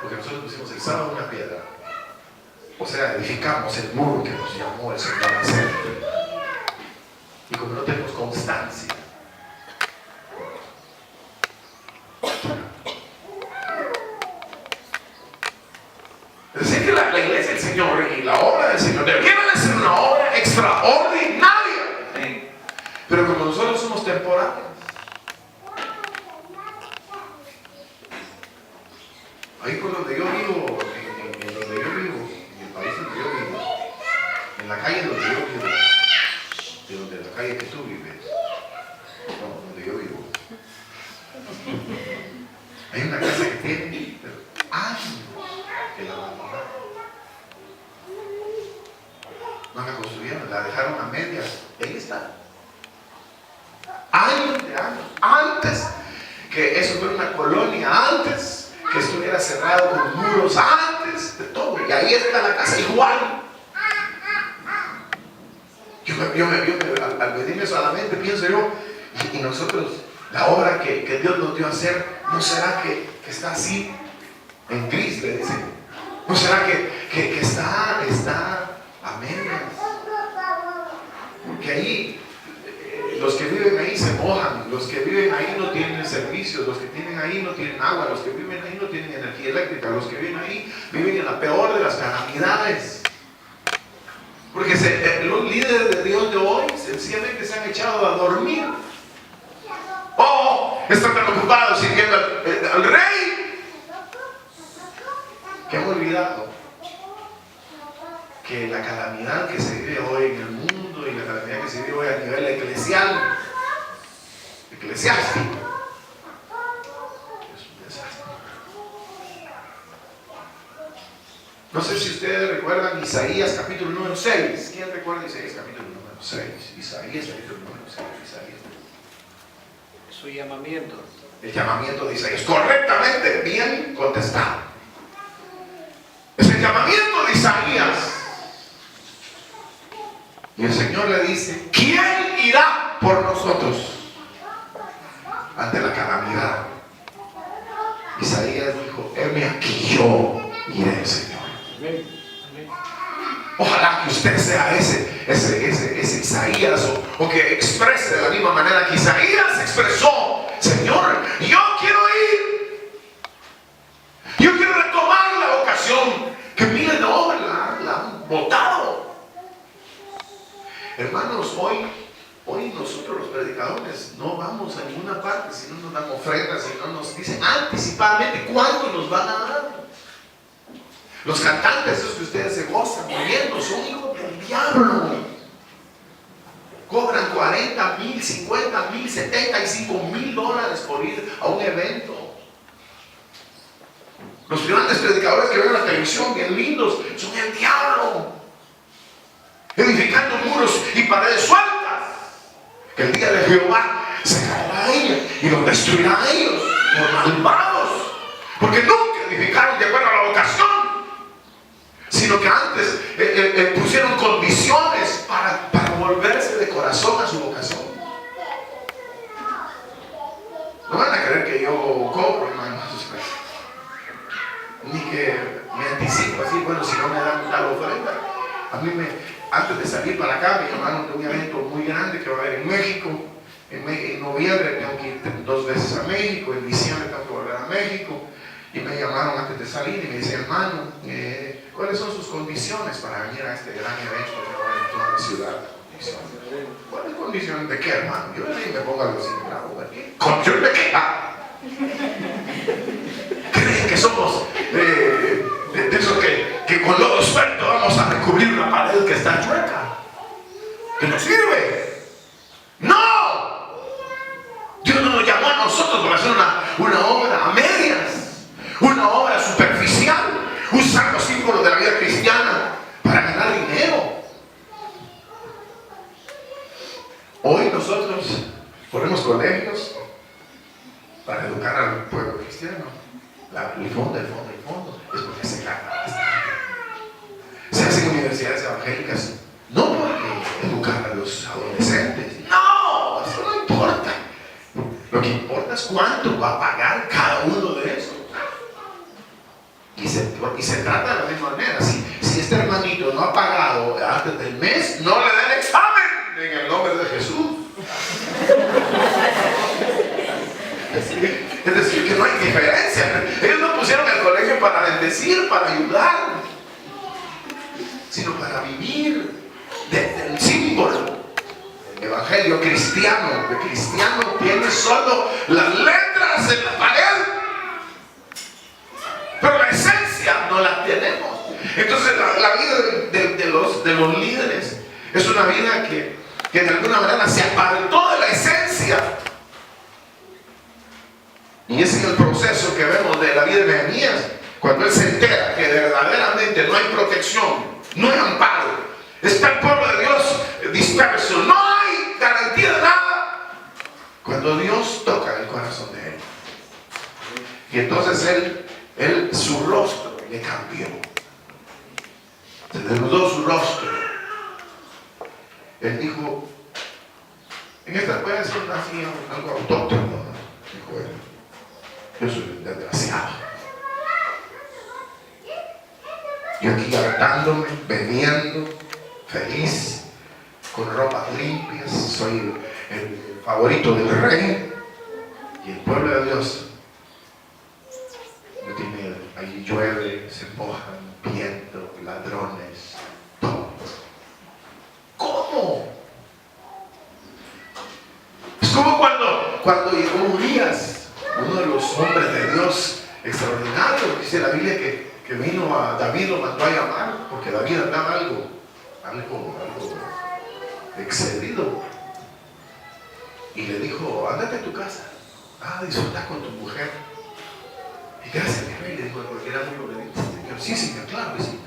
Porque nosotros pusimos el sábado una piedra. O sea, edificamos el muro que nos llamó el Señor a hacer. Y como no tenemos constancia, es decir, que la iglesia del Señor y la obra del Señor deberían de ser una obra extraordinaria. Pero como nosotros somos temporales, ahí por donde yo vivo, en donde yo vivo, en el país donde yo vivo, en la calle donde yo vivo, de donde la calle que tú vives, no, donde yo vivo, hay una casa que tiene años que la abandonaron. No la construyeron, la dejaron a medias. Ahí está. Años de años. Antes que eso fuera una colonia, antes que estuviera cerrado con muros, antes de todo. Y ahí está la casa igual. Al venirme solamente pienso yo, y nosotros, la obra que Dios nos dio a hacer, ¿no será que está así en gris, le dicen? ¿No será que está a medias? Porque ahí los que viven ahí se mojan, los que viven ahí no tienen servicios, los que tienen ahí no tienen agua, los que viven ahí no tienen energía eléctrica, los que viven ahí viven en la peor de las calamidades. Porque los líderes de Dios de hoy sencillamente se han echado a dormir. O están tan ocupados sirviendo al rey que han olvidado que la calamidad que se vive hoy en el mundo y la calamidad que se vive hoy a nivel eclesiástico es un desastre. No sé si ustedes recuerdan Isaías capítulo número 6. ¿Quién recuerda Isaías capítulo número 6? Isaías capítulo número 6. Isaías. Su llamamiento. El llamamiento de Isaías, correctamente bien contestado. Es el llamamiento de Isaías. Y el Señor le dice: ¿quién irá por nosotros ante la calamidad? Isaías dijo: heme aquí, yo iré, Señor. Ojalá que usted sea ese Isaías, o que exprese de la misma manera que Isaías expresó: Señor, yo quiero ir, yo quiero retomar la vocación que miles de hombres la han botado. Hermanos, hoy nosotros los predicadores no vamos a ninguna parte si no nos dan ofrendas, si no nos dicen anticipadamente cuánto nos van a dar. Los cantantes, esos que ustedes se gozan muriendo, son hijos del diablo. Cobran 40,000, 50,000, 75,000 dólares por ir a un evento. Los grandes predicadores que ven la televisión, bien lindos, son el diablo, edificando muros y paredes sueltas, que el día de Jehová se caerá a ellos y los destruirá a ellos por malvados, porque nunca edificaron de acuerdo a la vocación, sino que antes pusieron condiciones para volverse de corazón a su vocación. No van a creer que yo cobro, hermanos, ni que me anticipo así. Bueno, si no me dan tal ofrenda. A mí antes de salir para acá me llamaron de un evento muy grande que va a haber en México. En noviembre tengo que ir 2 veces a México, en diciembre tengo que volver a México. Y me llamaron antes de salir y me dicen: hermano, ¿cuáles son sus condiciones para venir a este gran evento que va a haber en toda la ciudad? ¿Cuáles condiciones de qué, hermano? Yo me pongo algo así, bravo, ¿qué? ¿Condiciones de qué? ¿Creen que somos de esos que con lodo suelto vamos a recubrir una pared que está chueca? ¿Que no sirve? ¡No! Dios no nos llamó a nosotros para hacer una obra a medias, una obra superficial, usar los símbolos de la vida cristiana para ganar dinero. Hoy nosotros ponemos colegios para educar al pueblo cristiano. El fondo es porque se gana bastante. Se hacen universidades evangélicas no porque educar a los adolescentes. No, eso no importa. Lo que importa es cuánto va a pagar cada uno de esos. Y se trata de la misma manera. Si este hermanito no ha pagado antes del mes, no le den examen en el nombre de Jesús. Es decir, que no hay diferencia. Ellos no pusieron el colegio para bendecir, para ayudar, sino para vivir del símbolo. El evangelio cristiano, el cristiano tiene solo las letras en la pared, pero la esencia no la tenemos. Entonces la vida de los líderes es una vida que de alguna manera se apartó de la esencia. Y es en el proceso que vemos de la vida de Nehemías, cuando él se entera que verdaderamente no hay protección, no hay amparo, está el pueblo de Dios disperso, no hay garantía de nada, cuando Dios toca el corazón de él. Y entonces él su rostro le cambió, se desnudó su rostro. Él dijo: en esta puede ser algo autóctono, dijo él. Yo soy un desgraciado. Yo aquí hartándome, bebiendo, feliz, con ropas limpias, soy el favorito del rey. Y el pueblo de Dios no tiene miedo. Ahí llueve, se mojan, viento, ladrones, todo. cuando llegó Urias, uno de los hombres de Dios extraordinarios, dice la Biblia que vino a David, lo mandó a llamar, porque David andaba algo excedido. Y le dijo, ándate a tu casa, disfruta con tu mujer. Y gracias, mi rey, le dijo, porque era muy obediente. Señor, sí, señor, claro que sí.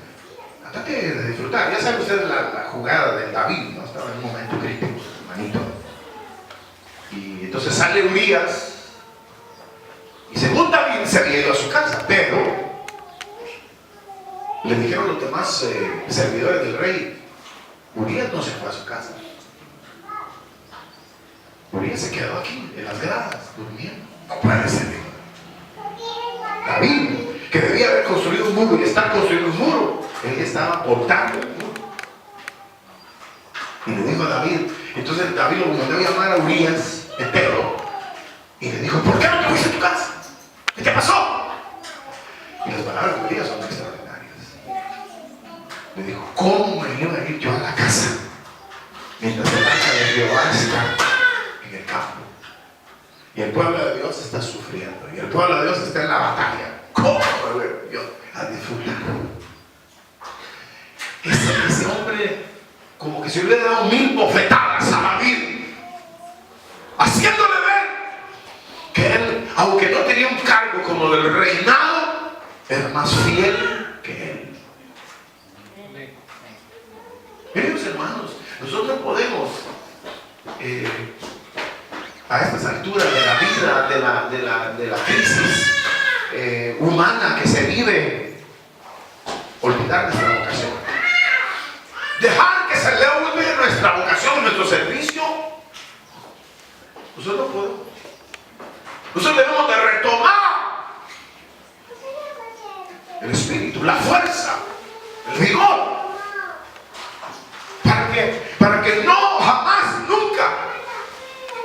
Andate de disfrutar. Ya sabe usted la jugada de David, ¿no? Estaba en un momento crítico, hermanito. Y entonces sale Urias, y según David se había ido a su casa, pero le dijeron los demás servidores del rey, Urias no se fue a su casa. Urias se quedó aquí, en las gradas, durmiendo. No puede ser. David, que debía haber construido un muro y estar construyendo un muro, él estaba portando el muro. Y le dijo a David, entonces David lo mandó a llamar a Urias, Eteo, y le dijo, ¿por qué no te fuiste a tu casa? ¿Qué te pasó? Y las palabras de Urias son extraordinarias. Le dijo, ¿cómo me iba a ir yo a la casa mientras el arca de Jehová está en el campo? Y el pueblo de Dios está sufriendo. Y el pueblo de Dios está en la batalla. ¿Cómo me voy yo a disfrutar? Ese hombre como que se hubiera dado 1000 bofetadas a David, haciéndole ver que él, aunque no tenía un cargo como del reinado, era más fiel que él. Queridos hermanos, nosotros podemos a estas alturas de la vida, de la crisis humana que se vive, olvidar nuestra vocación, dejar que se leude nuestra vocación, nuestro servicio. Nosotros podemos. Nosotros debemos de retomar el espíritu, la fuerza, el vigor, para que no, jamás, nunca,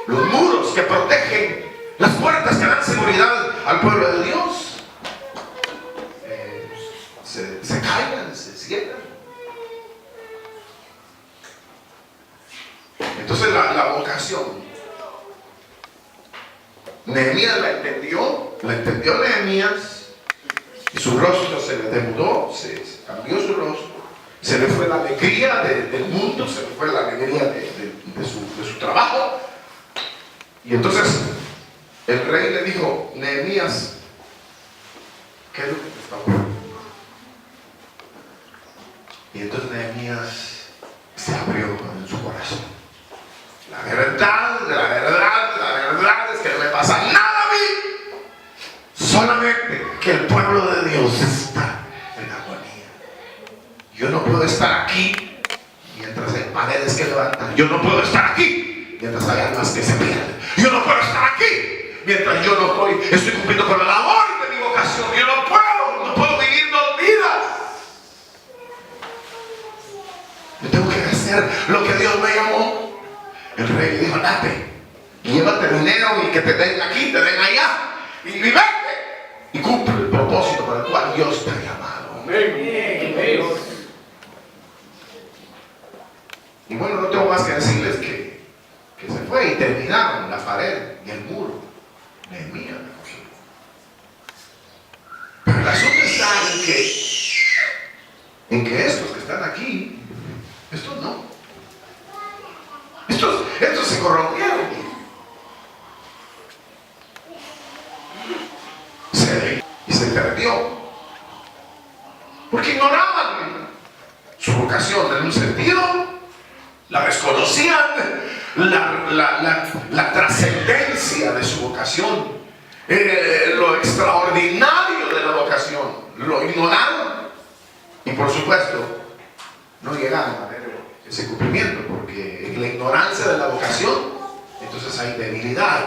los muros que protegen, las puertas que dan seguridad al pueblo de Dios, se caigan, se cierran. Entonces la vocación, Nehemías la entendió Nehemías, y su rostro se le demudó, se cambió su rostro, se le fue la alegría del mundo, se le fue la alegría de su trabajo. Y entonces el rey le dijo, Nehemías, ¿qué es lo que te está ocurriendo? Y entonces Nehemías se abrió en su corazón. La verdad es que no me pasa nada a mí, solamente que el pueblo de Dios está en agonía. Yo no puedo estar aquí mientras hay paredes que levantan. Yo no puedo estar aquí mientras hay almas que se pierden. Yo no puedo estar aquí mientras yo no estoy cumpliendo con la labor de mi vocación. Yo no puedo vivir 2 vidas. Yo tengo que hacer lo que Dios me llamó. El rey le dijo, andate, llévate dinero y que te den aquí, te den allá, y vete y cumple el propósito por el cual Dios te ha llamado. Amén. Y bueno, no tengo más que decirles que se fue y terminaron la pared y el muro. Nehemías. Pero el asunto está en que estos que están aquí, estos no. Estos se corrompieron. Y se perdió. Porque ignoraban su vocación en un sentido, la desconocían, la trascendencia de su vocación, lo extraordinario de la vocación, lo ignoraron. Y por supuesto, no llegaron a ver ese cumplimiento, porque en la ignorancia de la vocación, entonces hay debilidad.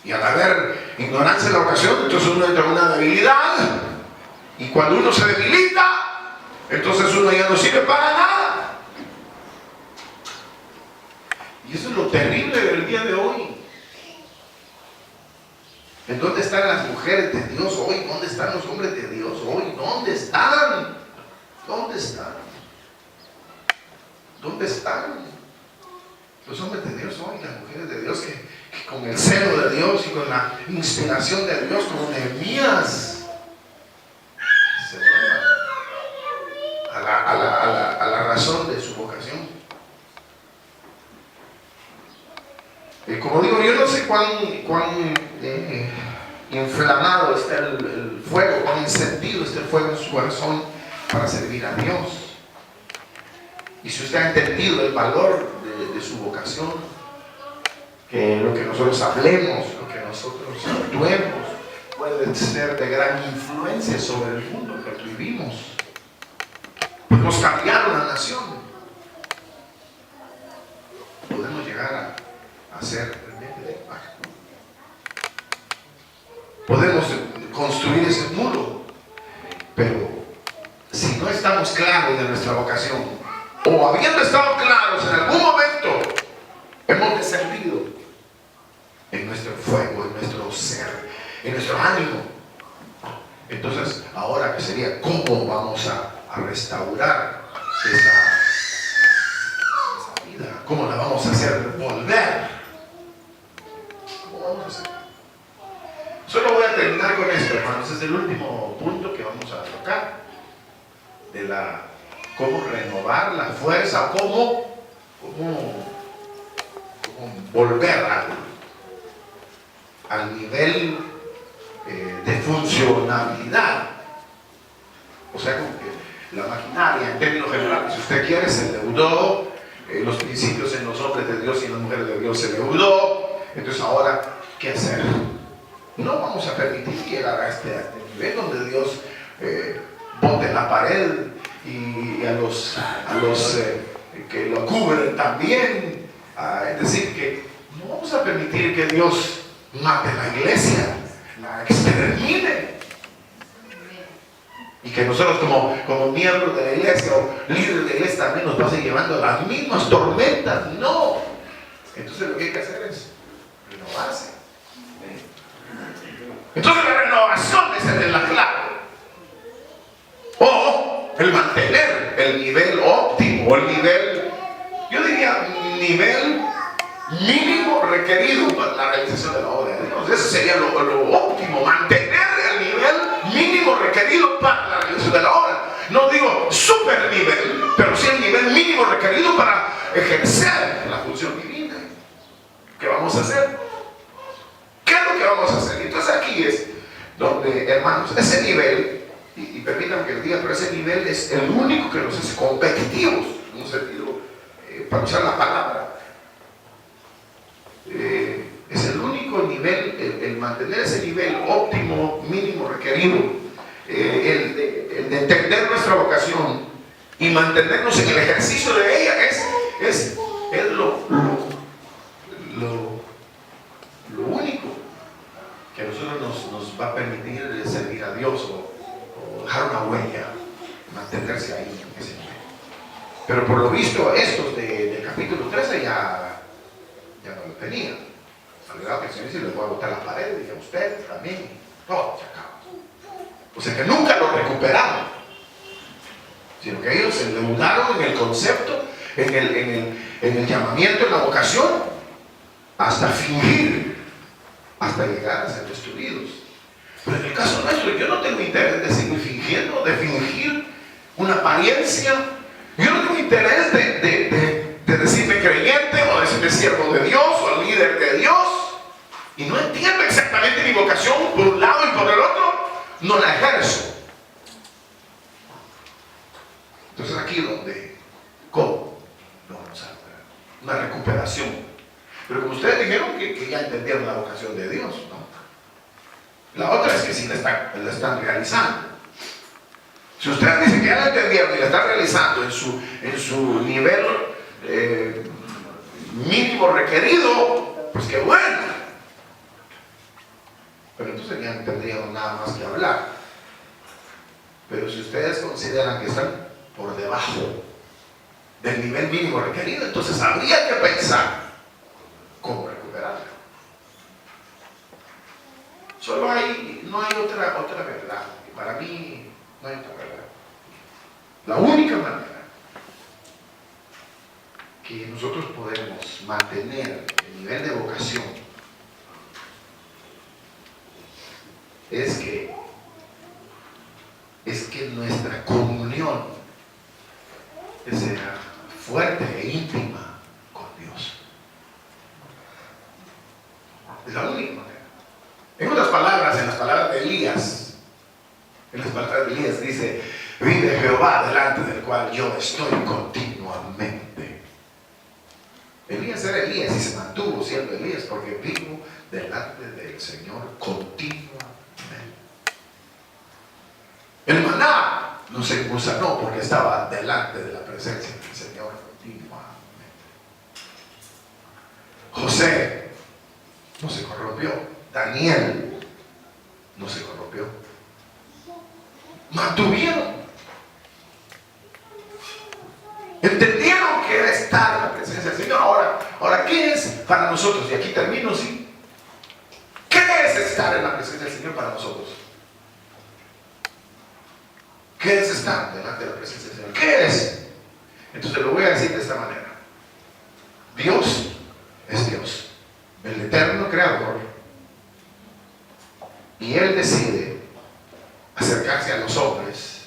Y al haber ignorancia de la vocación, entonces uno entra en una debilidad. Y cuando uno se debilita, entonces uno ya no sirve para nada. Y eso es lo terrible del día de hoy. ¿En dónde están las mujeres de Dios hoy? ¿Dónde están los hombres de Dios hoy? ¿Dónde están? ¿Dónde están? ¿Dónde están los hombres de Dios hoy, las mujeres de Dios que con el celo de Dios y con la inspiración de Dios, como Nehemías, se vuelvan a la razón de su vocación. Como digo, yo no sé cuán inflamado está el fuego, cuán encendido está el fuego en su corazón para servir a Dios. Y si usted ha entendido el valor de su vocación, que lo que nosotros hablemos, lo que nosotros actuemos, puede ser de gran influencia sobre el mundo en el que vivimos. Podemos cambiar una nación. Podemos llegar a ser realmente de impacto. Podemos construir ese muro, pero si no estamos claros de nuestra vocación, o habiendo estado claros en algún momento, hemos descendido en nuestro fuego, en nuestro ser, en nuestro ánimo. Entonces, ahora que sería cómo vamos a restaurar esa vida, cómo la vamos a hacer volver. ¿Cómo vamos a hacer? Solo voy a terminar con esto, hermanos. Es el último punto que vamos a tocar de cómo renovar la fuerza, cómo volver al nivel de funcionabilidad. O sea, como que la maquinaria, en términos generales, si usted quiere, se endeudó, los principios en los hombres de Dios y en las mujeres de Dios se endeudó. Entonces, ahora, ¿qué hacer? No vamos a permitir llegar a este nivel donde Dios bote la pared y a los que lo cubren también. Es decir, que no vamos a permitir que Dios mate la iglesia, la extermine. Y que nosotros como miembros de la iglesia o líderes de la iglesia también nos pasen llevando las mismas tormentas. No. Entonces lo que hay que hacer es renovarse. Entonces la renovación es la clave. O el mantener el nivel óptimo, el nivel, yo diría, nivel mínimo requerido para la realización de la obra de Dios. Ese sería lo óptimo, mantener el nivel mínimo requerido para la realización de la obra. No digo super nivel, pero sí el nivel mínimo requerido para ejercer la función divina. ¿Qué vamos a hacer? ¿Qué es lo que vamos a hacer? Entonces aquí es donde, hermanos, ese nivel, y permítanme que les diga, pero ese nivel es el único que nos hace competitivos, en un sentido, para usar la palabra. Es el único nivel, el mantener ese nivel óptimo, mínimo requerido, el de entender nuestra vocación y mantenernos en el ejercicio de ella, es lo único que a nosotros nos va a permitir servir a Dios o dejar una huella, mantenerse ahí en ese nivel. Pero por lo visto, estos del capítulo 13 ya no lo tenían. Al grado que el Señor dice: les voy a botar la pared, y a ustedes también, todo se acaba. O sea que nunca lo recuperaron, sino que ellos se endeudaron en el concepto, en el llamamiento, en la vocación, hasta fingir, hasta llegar a ser destruidos. Pero en el caso nuestro, yo no tengo interés de seguir fingiendo, de fingir una apariencia. Yo no tengo interés de decirme creyente o decirme siervo de Dios o líder de Dios, y no entiendo exactamente mi vocación por un lado y por el otro no la ejerzo. Entonces aquí donde, ¿cómo? No vamos a lograr una recuperación. Pero como ustedes dijeron que ya entendieron la vocación de Dios, ¿no? La otra es que sí la están realizando. Si ustedes dicen que ya la entendieron y la están realizando en su nivel mínimo requerido, pues qué bueno. Pero entonces ya no tendríamos nada más que hablar. Pero si ustedes consideran que están por debajo del nivel mínimo requerido, entonces habría que pensar cómo recuperarla. Solo no hay otra verdad. Para mí no hay otra verdad. La única manera que nosotros podemos mantener el nivel de vocación es que nuestra comunión sea fuerte e íntima con Dios. Es la única manera. En otras palabras, en las palabras de Elías, dice: vive Jehová delante del cual yo estoy continuamente. Elías era Elías y se mantuvo siendo Elías porque vivo delante del Señor continuamente. El maná no se gusanó porque estaba delante de la presencia del Señor continuamente. José no se corrompió. Daniel no se corrompió. Mantuvieron. Entendieron que era estar en la presencia del Señor. Ahora, ¿qué es para nosotros? Y aquí termino, ¿sí? ¿Qué es estar en la presencia del Señor para nosotros? ¿Qué es estar delante de la presencia del Señor? ¿Qué es? Entonces lo voy a decir de esta manera. Dios es Dios, el eterno creador, y Él decide acercarse a los hombres,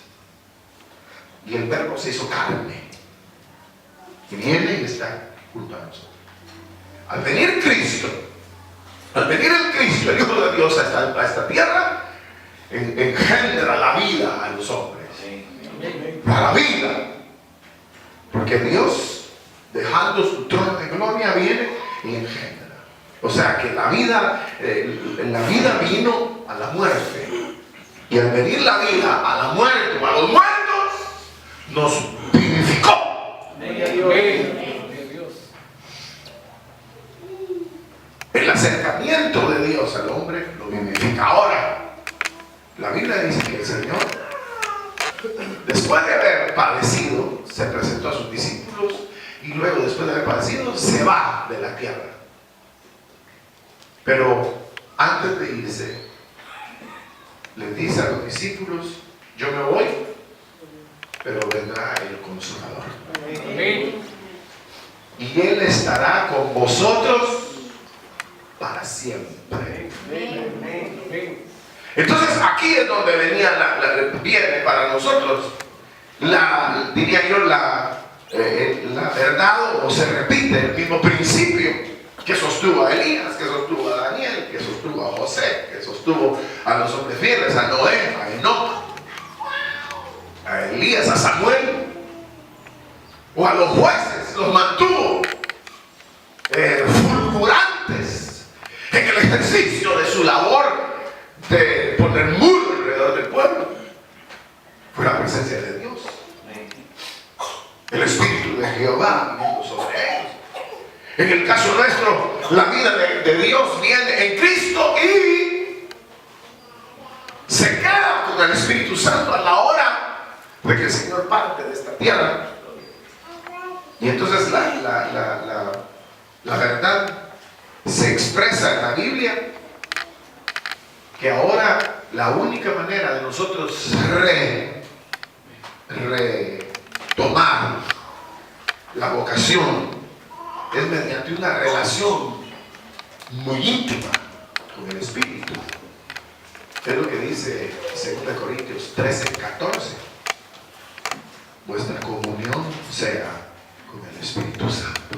y el Verbo se hizo carne y viene y está junto a nosotros. Al venir Cristo, el Hijo de Dios a esta tierra, engendra la vida a los hombres. A la vida. Porque Dios, dejando su trono de gloria, viene y engendra. O sea que la vida vino a la muerte. Y al venir la vida a la muerte o a los muertos, nos vivificó. El acercamiento de Dios al hombre lo vivifica. Ahora, la Biblia dice que el Señor, después de haber padecido, se presentó a sus discípulos y luego, después de haber padecido, se va de la tierra. Pero antes de irse, les dice a los discípulos: yo me voy, pero vendrá el Consolador. Y Él estará con vosotros para siempre. Entonces aquí es donde viene para nosotros diría yo, la verdad, o se repite el mismo principio que sostuvo a Elías, que sostuvo a Daniel, que sostuvo a José, que sostuvo a los hombres fieles, a Noé, a Enoc, a Elías, a Samuel, o a los jueces. Los mantuvo fulgurantes en el ejercicio de su labor de poner muro alrededor del pueblo. Fue la presencia de Dios, el Espíritu de Jehová viniendo sobre ellos. En el caso nuestro, la vida de Dios viene en Cristo y se queda con el Espíritu Santo a la hora de que el Señor parte de esta tierra. Y entonces la verdad se expresa en la Biblia, que ahora la única manera de nosotros retomar la vocación es mediante una relación muy íntima con el Espíritu. Es lo que dice 2 Corintios 13:14. Vuestra comunión sea con el Espíritu Santo.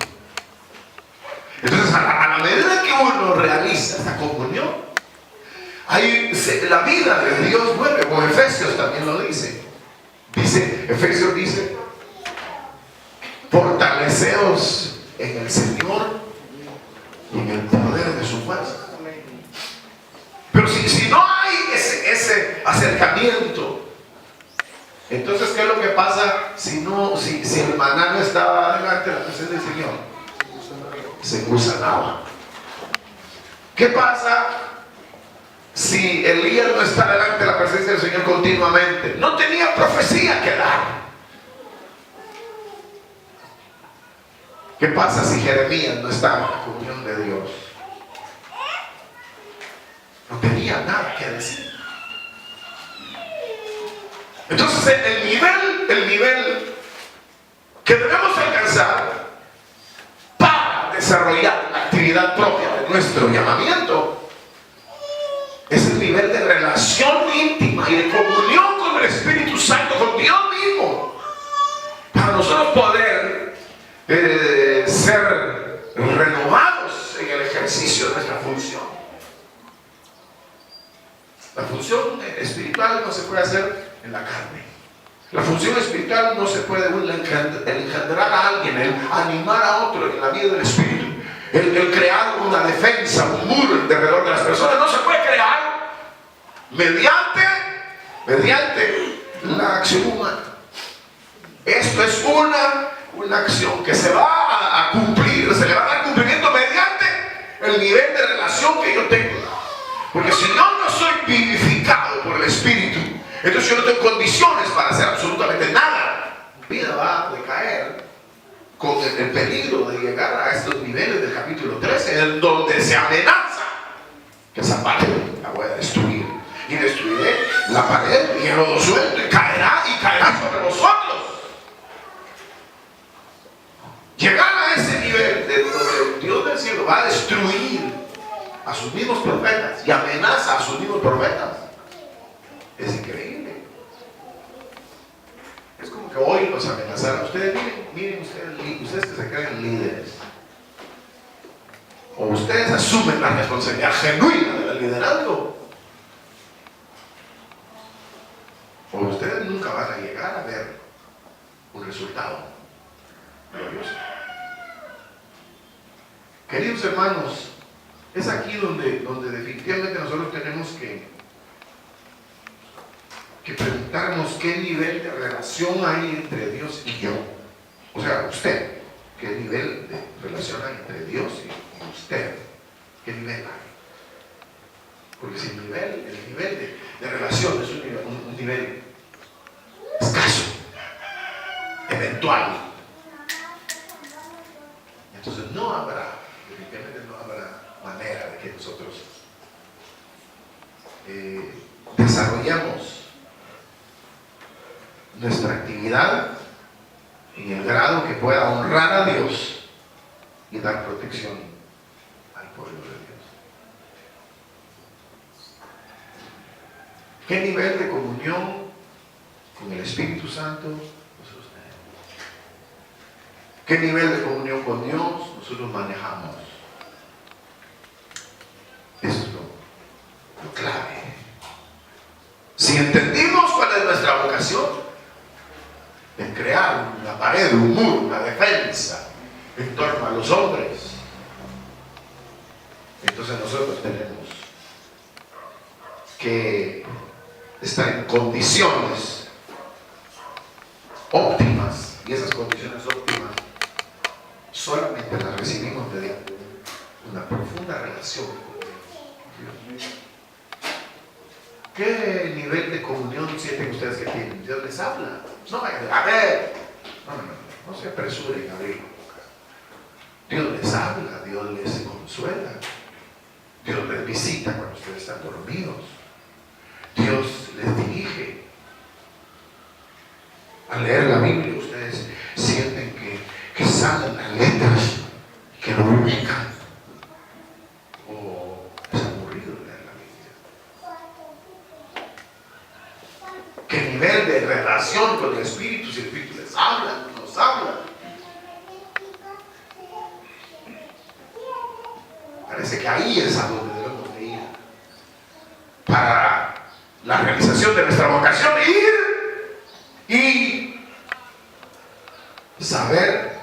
Entonces, a la medida que uno realiza esta comunión, la vida de Dios vuelve. Como Efesios también lo dice. Efesios dice: fortaleceos en el Señor y en el poder de su fuerza. Pero si no hay ese acercamiento, entonces ¿qué es lo que pasa si el maná no estaba delante de la presencia del Señor? Se gusanaba. ¿Qué pasa si Elías no está delante de la presencia del Señor continuamente? No tenía profecía que dar. ¿Qué pasa si Jeremías no estaba en la comunión de Dios? No tenía nada que decir. Entonces el nivel que debemos alcanzar para desarrollar la actividad propia de nuestro llamamiento es el nivel de relación íntima y de comunión con el Espíritu Santo, con Dios mismo, para nosotros poder ser renovados en el ejercicio de nuestra función. La función espiritual no se puede hacer en la carne. La función espiritual no se puede engendrar a alguien, el animar a otro en la vida del Espíritu. El crear una defensa, un muro alrededor de las personas, no se puede crear mediante la acción humana. Esto es una acción que se va a cumplir, se le va a dar cumplimiento mediante el nivel de relación que yo tengo. Porque si yo no soy vivificado por el Espíritu, entonces yo no tengo condiciones para hacer absolutamente nada. Mi vida va a decaer con el peligro de llegar a estos niveles del capítulo 13, en donde se amenaza que esa pared la voy a destruir. Y destruiré la pared y el lodo suelto y caerá sobre vosotros. Llegar a ese nivel de donde Dios del cielo va a destruir a sus mismos profetas y amenaza a sus mismos profetas es increíble. Es como que hoy los amenazara. Ustedes miren ustedes que se creen líderes, o ustedes asumen la responsabilidad genuina del liderazgo, o ustedes nunca van a llegar a ver un resultado glorioso. Queridos hermanos, es aquí donde definitivamente nosotros tenemos que preguntarnos qué nivel de relación hay entre Dios y yo. O sea, usted, qué nivel de relación hay entre Dios y usted, qué nivel hay. Porque si el nivel de relación es un nivel escaso, eventual, entonces definitivamente no habrá manera de que nosotros desarrollamos nuestra actividad en el grado que pueda honrar a Dios y dar protección al pueblo de Dios. ¿Qué nivel de comunión con el Espíritu Santo nosotros tenemos? ¿Qué nivel de comunión con Dios nosotros manejamos? Eso es lo clave. Si entendimos cuál es nuestra vocación, en crear una pared, un muro, una defensa en torno a los hombres, entonces nosotros tenemos que estar en condiciones óptimas, y esas condiciones óptimas solamente las recibimos mediante una profunda relación con Dios. ¿Qué nivel de comunión sienten ustedes que tienen? Dios les habla. No vayan a ver. No se apresuren a abrir la boca. Dios les habla, Dios les consuela. Dios les visita cuando ustedes están dormidos. Dios les dirige. Al leer la Biblia ustedes sienten que salen las letras, que no ubican. O es aburrido leer la Biblia. ¿Qué nivel de relación con el Espíritu? Si el Espíritu les habla, nos habla. Parece que ahí es a donde debemos de ir para la realización de nuestra vocación, ir y saber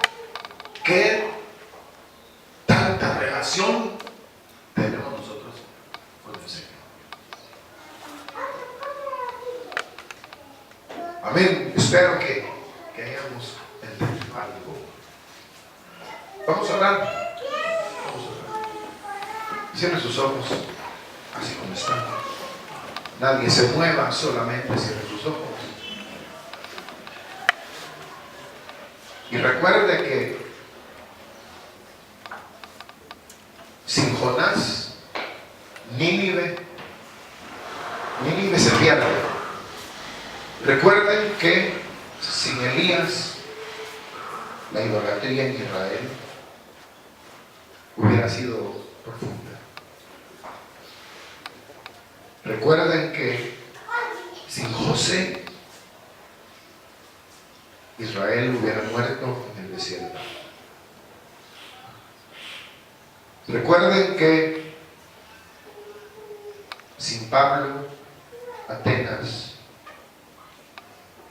qué tanta relación tenemos nosotros con el Señor. Amén. Espero que hayamos entendido algo. Vamos a orar. Cierre sus ojos, así como están. Nadie se mueva, solamente cierre sus ojos. Y recuerde que sin Jonás, Nínive se pierde. Recuerden que sin Elías, la idolatría en Israel hubiera sido profunda. Recuerden que sin José, Israel hubiera muerto en el desierto. Recuerden que sin Pablo, Atenas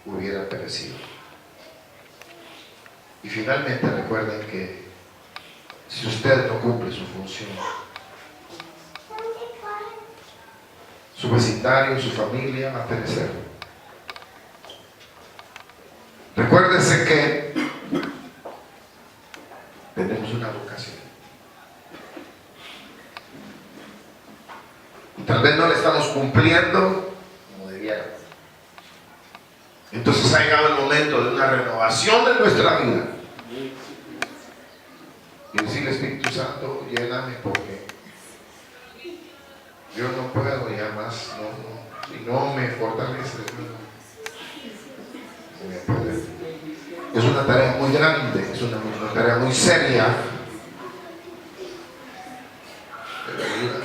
hubiera perecido. Y finalmente recuerden que si usted no cumple su función, su vecindario, su familia va a perecer. Recuérdense que tenemos una vocación. Y tal vez no la estamos cumpliendo como debiera. Entonces ha llegado el momento de una renovación de nuestra vida. Y decirle, Espíritu Santo, lléname porque yo no puedo ya más, si no me fortalece, no voy a poder. Es una tarea muy grande, es una tarea muy seria, pero ayuda.